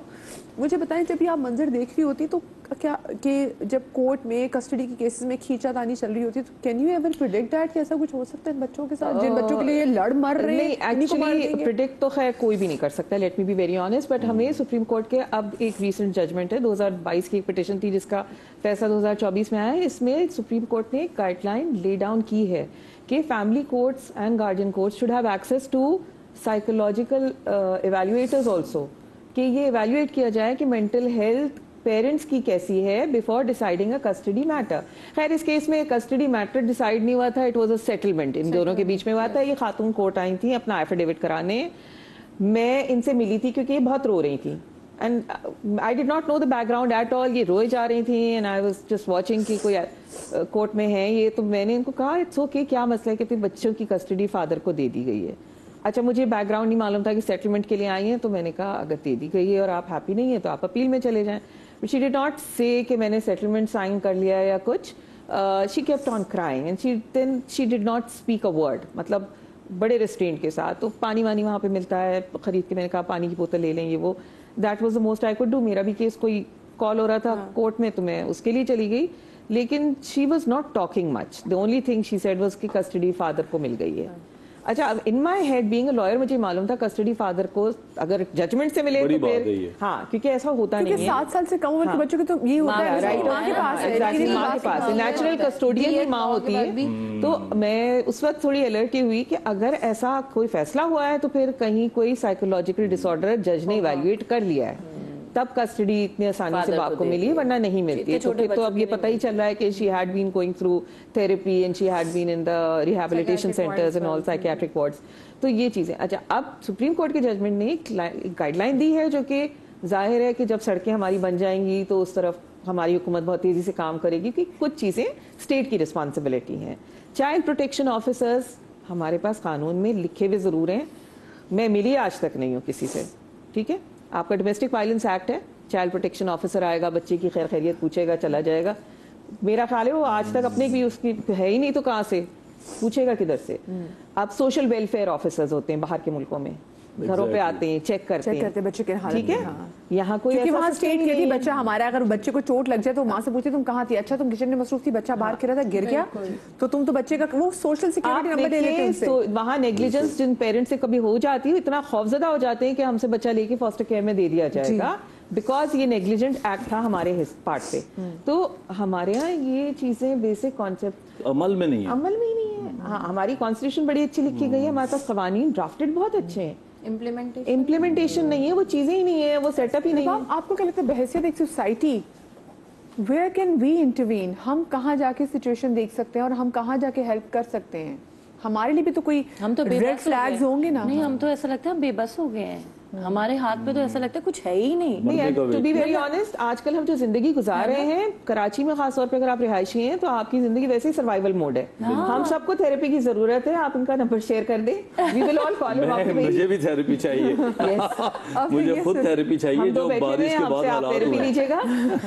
مجھے بتائیں جب یہ آپ منظر دیکھ رہی ہوتی تو کیا کہ جب کورٹ میں کسٹڈی کی کیسز میں کھینچا تانی چل رہی ہوتی تو can you ever predict that کہ ایسا کچھ ہو سکتا ہے ان بچوں کے ساتھ جن بچوں کے لیے یہ لڑ مر رہے ہیں؟ ایکچولی پریڈکٹ تو خیر کوئی بھی نہیں کر سکتا, let me be very honest, but ہمیں سپریم کورٹ کے اب ایک ریسنٹ ججمنٹ ہے 2022 کی ایک پٹیشن تھی جس کا فیصلہ 2024 میں آیا ہے. اس میں سپریم کورٹ نے ایک گائیڈ لائن لے ڈاؤن کی ہے کہ family courts and guardian courts should have access to psychological evaluators also, کہ یہ ایویلویٹ کیا جائے کہ مینٹل ہیلتھ پیرنٹس کی کیسی ہے بفور ڈیسائیڈنگ اے کسٹڈی میٹر. خیر اس کیس میں کسٹڈی میٹر ڈیسائیڈ نہیں ہوا تھا, اٹ واز اے سیٹلمنٹ ان دونوں کے بیچ میں ہوا تھا. یہ خاتون کورٹ آئی تھیں اپنا ایفیڈیوٹ کرانے, میں ان سے ملی تھی کیونکہ یہ بہت رو رہی تھیں, and I did not know the background at all, یہ روئے جا رہی تھیں and I was just watching کہ کوئی کورٹ میں ہے یہ. تو میں نے ان کو کہا اٹس اوکے, کیا مسئلہ ہے کہ بچوں کی کسٹڈی فادر کو دے دی گئی ہے. اچھا مجھے بیک گراؤنڈ نہیں معلوم تھا کہ سیٹلمنٹ کے لیے آئی ہیں, تو میں نے کہا اگر دے دی گئی ہے اور آپ ہیپی نہیں ہیں تو آپ اپیل میں چلے جائیں. شی ڈڈ ناٹ سے کہ میں نے سیٹلمنٹ سائن کر لیا یا کچھ. She kept on crying and she did not speak a word, مطلب بڑے ریسٹرینٹ کے ساتھ. تو پانی وانی وہاں پہ ملتا ہے خرید کے, میں نے کہا پانی کی بوتل لے لیں یہ وہ. That was the most I could do. میرا بھی کیس کوئی کال ہو رہا تھا کورٹ میں تو میں اس کے لیے چلی گئی, لیکن she was not talking much. The only thing she said was کہ کسٹڈی فادر کو مل گئی ہے. اچھا اب in my head being a lawyer مجھے معلوم تھا کسٹڈی فادر کو اگر ججمنٹ سے ملے تو پھر ہاں, کیونکہ ایسا ہوتا نہیں ہے 7 سال سے کم عمر کے بچوں کے تو یہ ہوتا ہے رائٹ ماں کے پاس ہے, نیچرل کسٹوڈین بھی ماں ہوتی ہے. تو میں اس وقت تھوڑی الرٹ کی ہوئی کہ اگر ایسا کوئی فیصلہ ہوا ہے تو پھر کہیں کوئی سائیکولوجیکل ڈس آرڈر جج نے ایویلویٹ کر لیا ہے, تب کسٹڈی اتنی آسانی سے باپ کو ملی, ورنہ نہیں ملتی. تو پھر تو اب یہ پتہ ہی چل رہا ہے کہ she had been going through therapy and she had been in the rehabilitation centres and all psychiatric wards. تو یہ چیزیں. اچھا اب سپریم کورٹ کے ججمنٹ نے ایک گائیڈ لائن دی ہے جو کہ ظاہر ہے کہ جب سڑکیں ہماری بن جائیں گی تو اس طرف ہماری حکومت بہت تیزی سے کام کرے گی کہ کچھ چیزیں اسٹیٹ کی رسپانسبلٹی ہیں. چائلڈ پروٹیکشن آفیسرز ہمارے پاس قانون میں لکھے ہوئے ضرور ہیں, میں ملی آج تک نہیں ہوں کسی سے. ٹھیک ہے, آپ کا ڈومیسٹک وائلنس ایکٹ ہے, چائلڈ پروٹیکشن آفیسر آئے گا, بچے کی خیر خیریت پوچھے گا, چلا جائے گا. میرا خیال ہے وہ آج تک اپنے بھی اس کی ہے ہی نہیں, تو کہاں سے پوچھے گا, کدھر سے. اب سوشل ویلفیئر آفیسرز ہوتے ہیں باہر کے ملکوں میں, گھروں پہ آتے ہیں, چیک کرتے ہیں بچے کے حالت. ٹھیک ہے, یہاں کوئی وہاں اسٹیٹ کہتی بچہ ہمارا, اگر بچے کو چوٹ لگ جائے تو ماں سے پوچھتے تم کہاں تھی, اچھا تم کچن میں مصروف تھی, بچہ باہر کھیل رہا تھا گر گیا تو تم تو بچے کا وہ سوشل سیکورٹی نمبر لے لیتے ہیں. تو وہاں نیگلیجنس جن پیرنٹ سے کبھی ہو جاتی ہے اتنا خوفزدہ ہو جاتے ہیں کہ ہم سے بچہ لے کے فاسٹر کیئر میں دے دیا جائے گا, بیکاز یہ نیگلیجنٹ ایکٹ تھا ہمارے پارٹ پہ. تو ہمارے یہاں یہ چیزیں بیسک کانسیپٹ عمل میں نہیں ہے. ہاں, ہماری کانسٹیٹیوشن بڑی اچھی لکھی گئی ہے, ہمارے پاس قوانین ڈرافٹڈ بہت اچھے ہیں, امپلیمنٹیشن نہیں ہے, وہ چیزیں ہی نہیں ہے, وہ سیٹ اپ ہی نہیں ہے. آپ کو کیا لگتا ہے بحیثیت ایک society where can we intervene, ہم کہاں جا کے سچویشن دیکھ سکتے ہیں اور ہم کہاں جا کے ہیلپ کر سکتے ہیں؟ ہمارے لیے بھی تو کوئی ریڈ فلیگز ہوں گے نا. نہیں, ہم تو ایسا لگتا ہے ہم بے بس ہو گئے ہیں, ہمارے ہاتھ پہ تو ایسا لگتا ہے کچھ ہے ہی نہیں. ٹو بی ویری آنیسٹ, آج کل ہم جو زندگی گزار رہے ہیں کراچی میں خاص طور پہ, اگر آپ رہائشی ہیں تو آپ کی زندگی ویسے ہی سروائیول موڈ ہے. ہم سب کو تھراپی کی ضرورت ہے, آپ ان کا نمبر شیئر کر دیں, وی ول آل فالو اپ. مجھے بھی تھراپی چاہیے, مجھے خود تھراپی چاہیے جو بارش کے بعد آپ تھراپی لیجیے گا.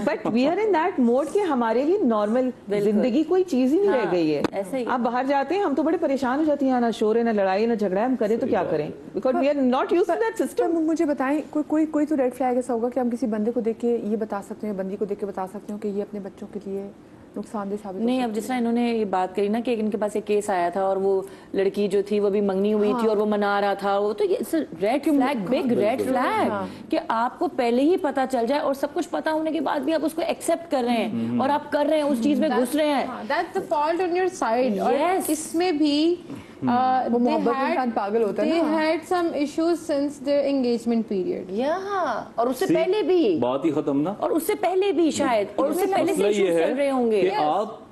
But we are in that mood کہ ہمارے لیے نارمل زندگی کوئی چیز ہی نہیں رہ گئی ہے. آپ باہر جاتے ہیں, ہم تو بڑے پریشان ہو جاتے ہیں, نہ شور ہے, نہ لڑائی, نہ جھگڑا, ہم کریں تو کیا کریں, because we are not used to that system. مجھے بتائیں کوئی تو ریڈ فلیگ ایسا ہوگا کہ ہم کسی بندے کو دیکھ کے یہ بتا سکتے ہیں, بندی کو دیکھ کے بتا سکتے ہو کہ یہ اپنے بچوں کے لیے نقصان دہ ثابت نہیں. اب جس طرح انہوں نے یہ بات کری نا کہ ان کے پاس ایک کیس آیا تھا اور وہ لڑکی جو تھی وہ بھی منگنی ہوئی تھی اور وہ منا رہا تھا, وہ تو یہ red flag, big red flag کہ آپ کو پہلے ہی پتا چل جائے اور سب کچھ پتا ہونے کے بعد بھی آپ اس کو ایکسپٹ کر رہے ہیں اور آپ کر رہے ہیں, اس چیز میں گھس رہے ہیں. That's the fault on your side. اور اس میں بھی پاگل ہوتا ہے. They had some issues since their engagement period. اور اس سے پہلے بھی بات ہی ختم نا, اور اس سے پہلے بھی شاید, اور اس سے پہلے سے ایشوز چل رہے ہوں گے. کہ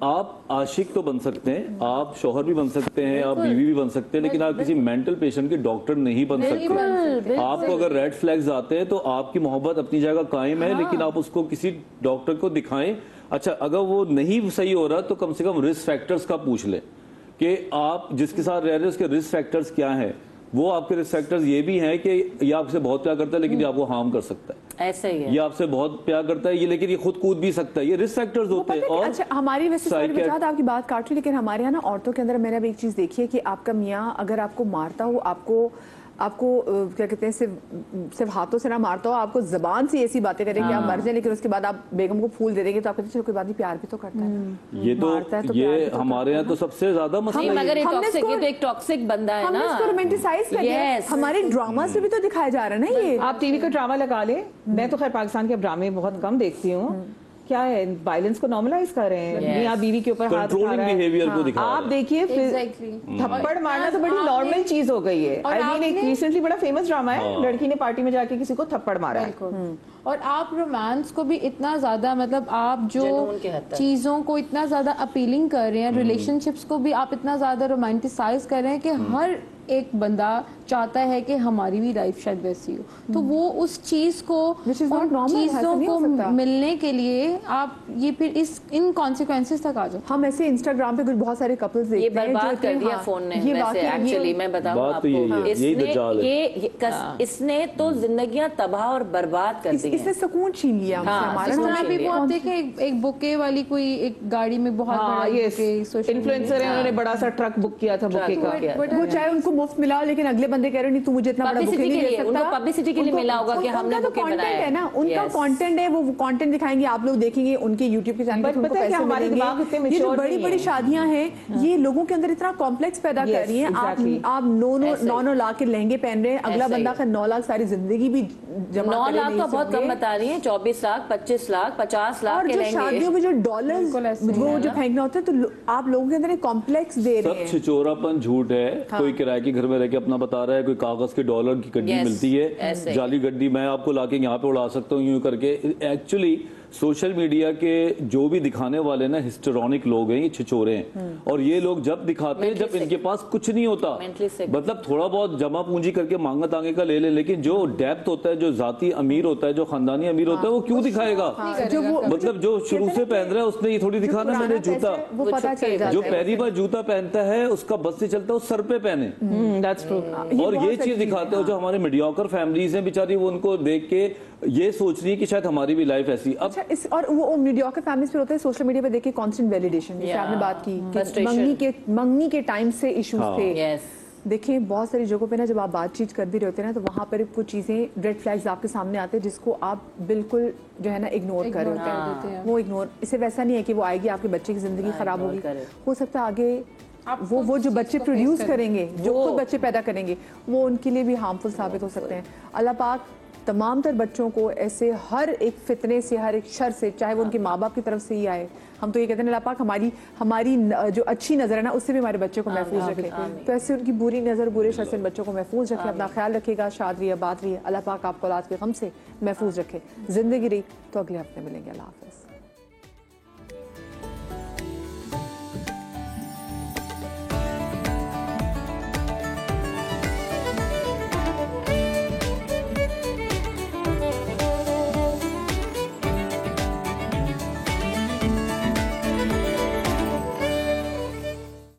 آپ عاشق تو بن سکتے ہیں, آپ شوہر بھی بن سکتے ہیں, آپ بیوی بھی بن سکتے ہیں, لیکن آپ کسی مینٹل پیشنٹ کے ڈاکٹر نہیں بن سکتے. آپ کو اگر ریڈ فلیگز آتے ہیں تو آپ کی محبت اپنی جگہ قائم ہے, لیکن آپ اس کو کسی ڈاکٹر کو دکھائیں. اچھا اگر وہ نہیں صحیح ہو رہا تو کم سے کم رسک فیکٹرز کا پوچھ لیں کہ آپ جس کے ساتھ رہ رہے ہیں اس کے رسک فیکٹرز کیا ہیں. وہ آپ کے رسک فیکٹرز یہ بھی ہیں کہ یہ آپ سے بہت پیار کرتا ہے لیکن یہ آپ کو ہارم کر سکتا ہے, ایسا ہی ہے. یہ آپ سے بہت پیار کرتا ہے یہ لیکن یہ خود کود بھی سکتا ہے. یہ رسک فیکٹرز ہوتے ہیں. اور اچھا ہماری ویسے آپ کی بات کاٹ رہی, لیکن ہمارے یہاں نا عورتوں کے اندر میں نے اب ایک چیز دیکھی ہے کہ آپ کا میاں اگر آپ کو مارتا ہو, آپ کو کیا کہتے ہیں صرف ہاتھوں سے نہ مارتا ہو, آپ کو زبان سے ایسی باتیں کریں کہ آپ مر جائیں, لیکن اس کے بعد آپ بیگم کو پھول دے دیں گے تو آپ کہتے ہیں چلو کوئی بات نہیں, پیار بھی تو کرتا ہے. یہ تو یہ ہمارے یہاں تو سب سے زیادہ مسئلہ ہے. مگر یہ تو ایک ٹاکسک بندہ ہے نا, ہم اس کو رومانٹیسائز کرتے ہیں. ہمارے ڈراما سے بھی تو دکھایا جا رہا ہے نا. یہ آپ ٹی وی کا ڈرامہ لگا لیں, میں تو خیر پاکستان کے ڈرامے بہت کم دیکھتی ہوں, کیا ہے وائلنس کو نارملائز کر رہے ہیں, میاں بیوی کے اوپر ہاتھ اٹھا رہا ہے. آپ دیکھیے تھپڑ مارنا تو بڑی نارمل چیز ہو گئی ہے. آئی مین ایک ریسنٹلی بڑا فیمس ڈرامہ ہے, لڑکی نے پارٹی میں جا کے کسی کو تھپڑ مارا ہے. اور آپ رومانس کو بھی اتنا زیادہ مطلب آپ جو چیزوں کو اتنا زیادہ اپیلنگ کر رہے ہیں, ریلیشن شپس کو بھی آپ اتنا زیادہ رومانٹیسائز کر رہے ہیں کہ ہر ایک بندہ چاہتا ہے کہ ہماری بھی لائف شاید ویسی ہو, تو وہ اس چیز کو چیزوں کو ملنے کے لیے آپ یہ پھر ان کانسیکوینسز تک آ جاؤ. ہم ایسے انسٹاگرام پہ بہت سارے کپلز دیکھتے ہیں, یہ برباد کر دیا فون نے. ایکچولی میں بتاؤں آپ کو, اس نے تو زندگیاں تباہ اور برباد کر دی, اس نے سکون چھین لیا ہمارا. آپ دیکھیں ایک بکے والی کوئی ایک گاڑی میں بہت بڑا انفلوئنسر ہے, انہوں نے بڑا سا ٹرک بک کیا تھا بکے کا, وہ چاہے ان کو مفت ملا لیکن اگلے بندے کہہ رہے نہیں تو مجھے اتنا بڑا بکے نہیں دے سکتا. پبلسٹی کے لیے ملا ہوگا کہ ہم نے بکے بنایا ہے نا, ان کا کانٹینٹ ہے, وہ کانٹینٹ دکھائیں گے, آپ لوگ دیکھیں گے ان کے یوٹیوب کے چینل پر پیسے ملیں گے. یہ جو بڑی بڑی شادیاں ہیں یہ لوگوں کے اندر اتنا کمپلیکس پیدا کر رہی ہیں. آپ 9 لاکھ کے لہنگے پہن رہے ہیں, اگلا بندہ کا 9 لاکھ ساری زندگی بھی جمع 9 لاکھ تو بہت کم بتا رہی ہیں, 24 لاکھ 25 لاکھ 50 لاکھ کے لہنگے. شادیوں میں جو ڈالرز وہ جو پھینکنا ہوتا ہے تو آپ لوگوں کے اندر ایک کمپلیکس دے رہے ہیں. سب چھچوراپن جھوٹ ہے. کوئی کرائے کے گھر میں رہ کے اپنا بتا رہا ہے, کوئی کاغذ کے ڈالر کی گڈی ملتی ہے, جعلی گڈی میں آپ کو لا کے یہاں پہ اڑا سکتا ہوں یوں کر کے. ایکچولی سوشل میڈیا کے جو بھی دکھانے والے نا ہسٹرونک لوگ ہیں, یہ چھچورے ہیں, اور یہ لوگ جب دکھاتے ہیں جب ان کے پاس کچھ نہیں ہوتا, مطلب تھوڑا بہت جمع پونجی کر کے مانگا تانگے کا لے لے, لیکن جو ڈیپتھ ہوتا ہے, جو ذاتی امیر ہوتا ہے, جو خاندانی امیر ہوتا ہے, وہ کیوں دکھائے گا؟ مطلب جو شروع سے پہن رہا ہے اس نے یہ تھوڑی دکھانا میں نے جوتا, جو پہلی بار جوتا پہنتا ہے اس کا بس سے چلتا ہے وہ سر پہ پہنے, اور یہ چیز دکھاتے ہیں. جو ہمارے میڈیوکر فیملیز ہیں بیچاری, وہ ان کو دیکھ کے یہ سوچ رہی ہے کہ شاید ہماری بھی لائف ایسی. اب اور وہ میڈیوکر فیملیز پہ ہوتے ہیں سوشل میڈیا پہ دیکھ کے کانسٹنٹ ویلیڈیشن, جیسے آپ نے بات کی منگنی کے ٹائم سے ایشوز تھے. دیکھیں بہت ساری جگہوں پہ نا جب آپ بات چیت کر بھی رہے ہوتے ہیں نا تو وہاں پر کچھ چیزیں ریڈ فلیگز آپ کے سامنے آتے ہیں جس کو آپ بالکل جو ہے نا اگنور کر رہے ہوتے ہیں. وہ اگنور اسے ویسا نہیں ہے کہ وہ آئے گی آپ کے بچے کی زندگی خراب ہوگی, ہو سکتا ہے آگے وہ جو بچے پروڈیوس کریں گے, جو خود بچے پیدا کریں گے, وہ ان کے لیے بھی ہارمفل ثابت ہو سکتے ہیں. اللہ پاک تمام تر بچوں کو ایسے ہر ایک فتنے سے, ہر ایک شر سے, چاہے وہ ان کے ماں باپ کی طرف سے ہی آئے, ہم تو یہ کہتے ہیں اللہ پاک ہماری جو اچھی نظر ہے نا اس سے بھی ہمارے بچے کو محفوظ رکھے. تو ایسے ان کی بری نظر, برے شر سے ان بچوں کو محفوظ رکھے. اپنا خیال رکھے گا, شاد رہیے, بات رہیے. اللہ پاک آپ کو اولاد کے غم سے محفوظ رکھے. زندگی رہی تو اگلے ہفتے ملیں گے. اللہ حافظ.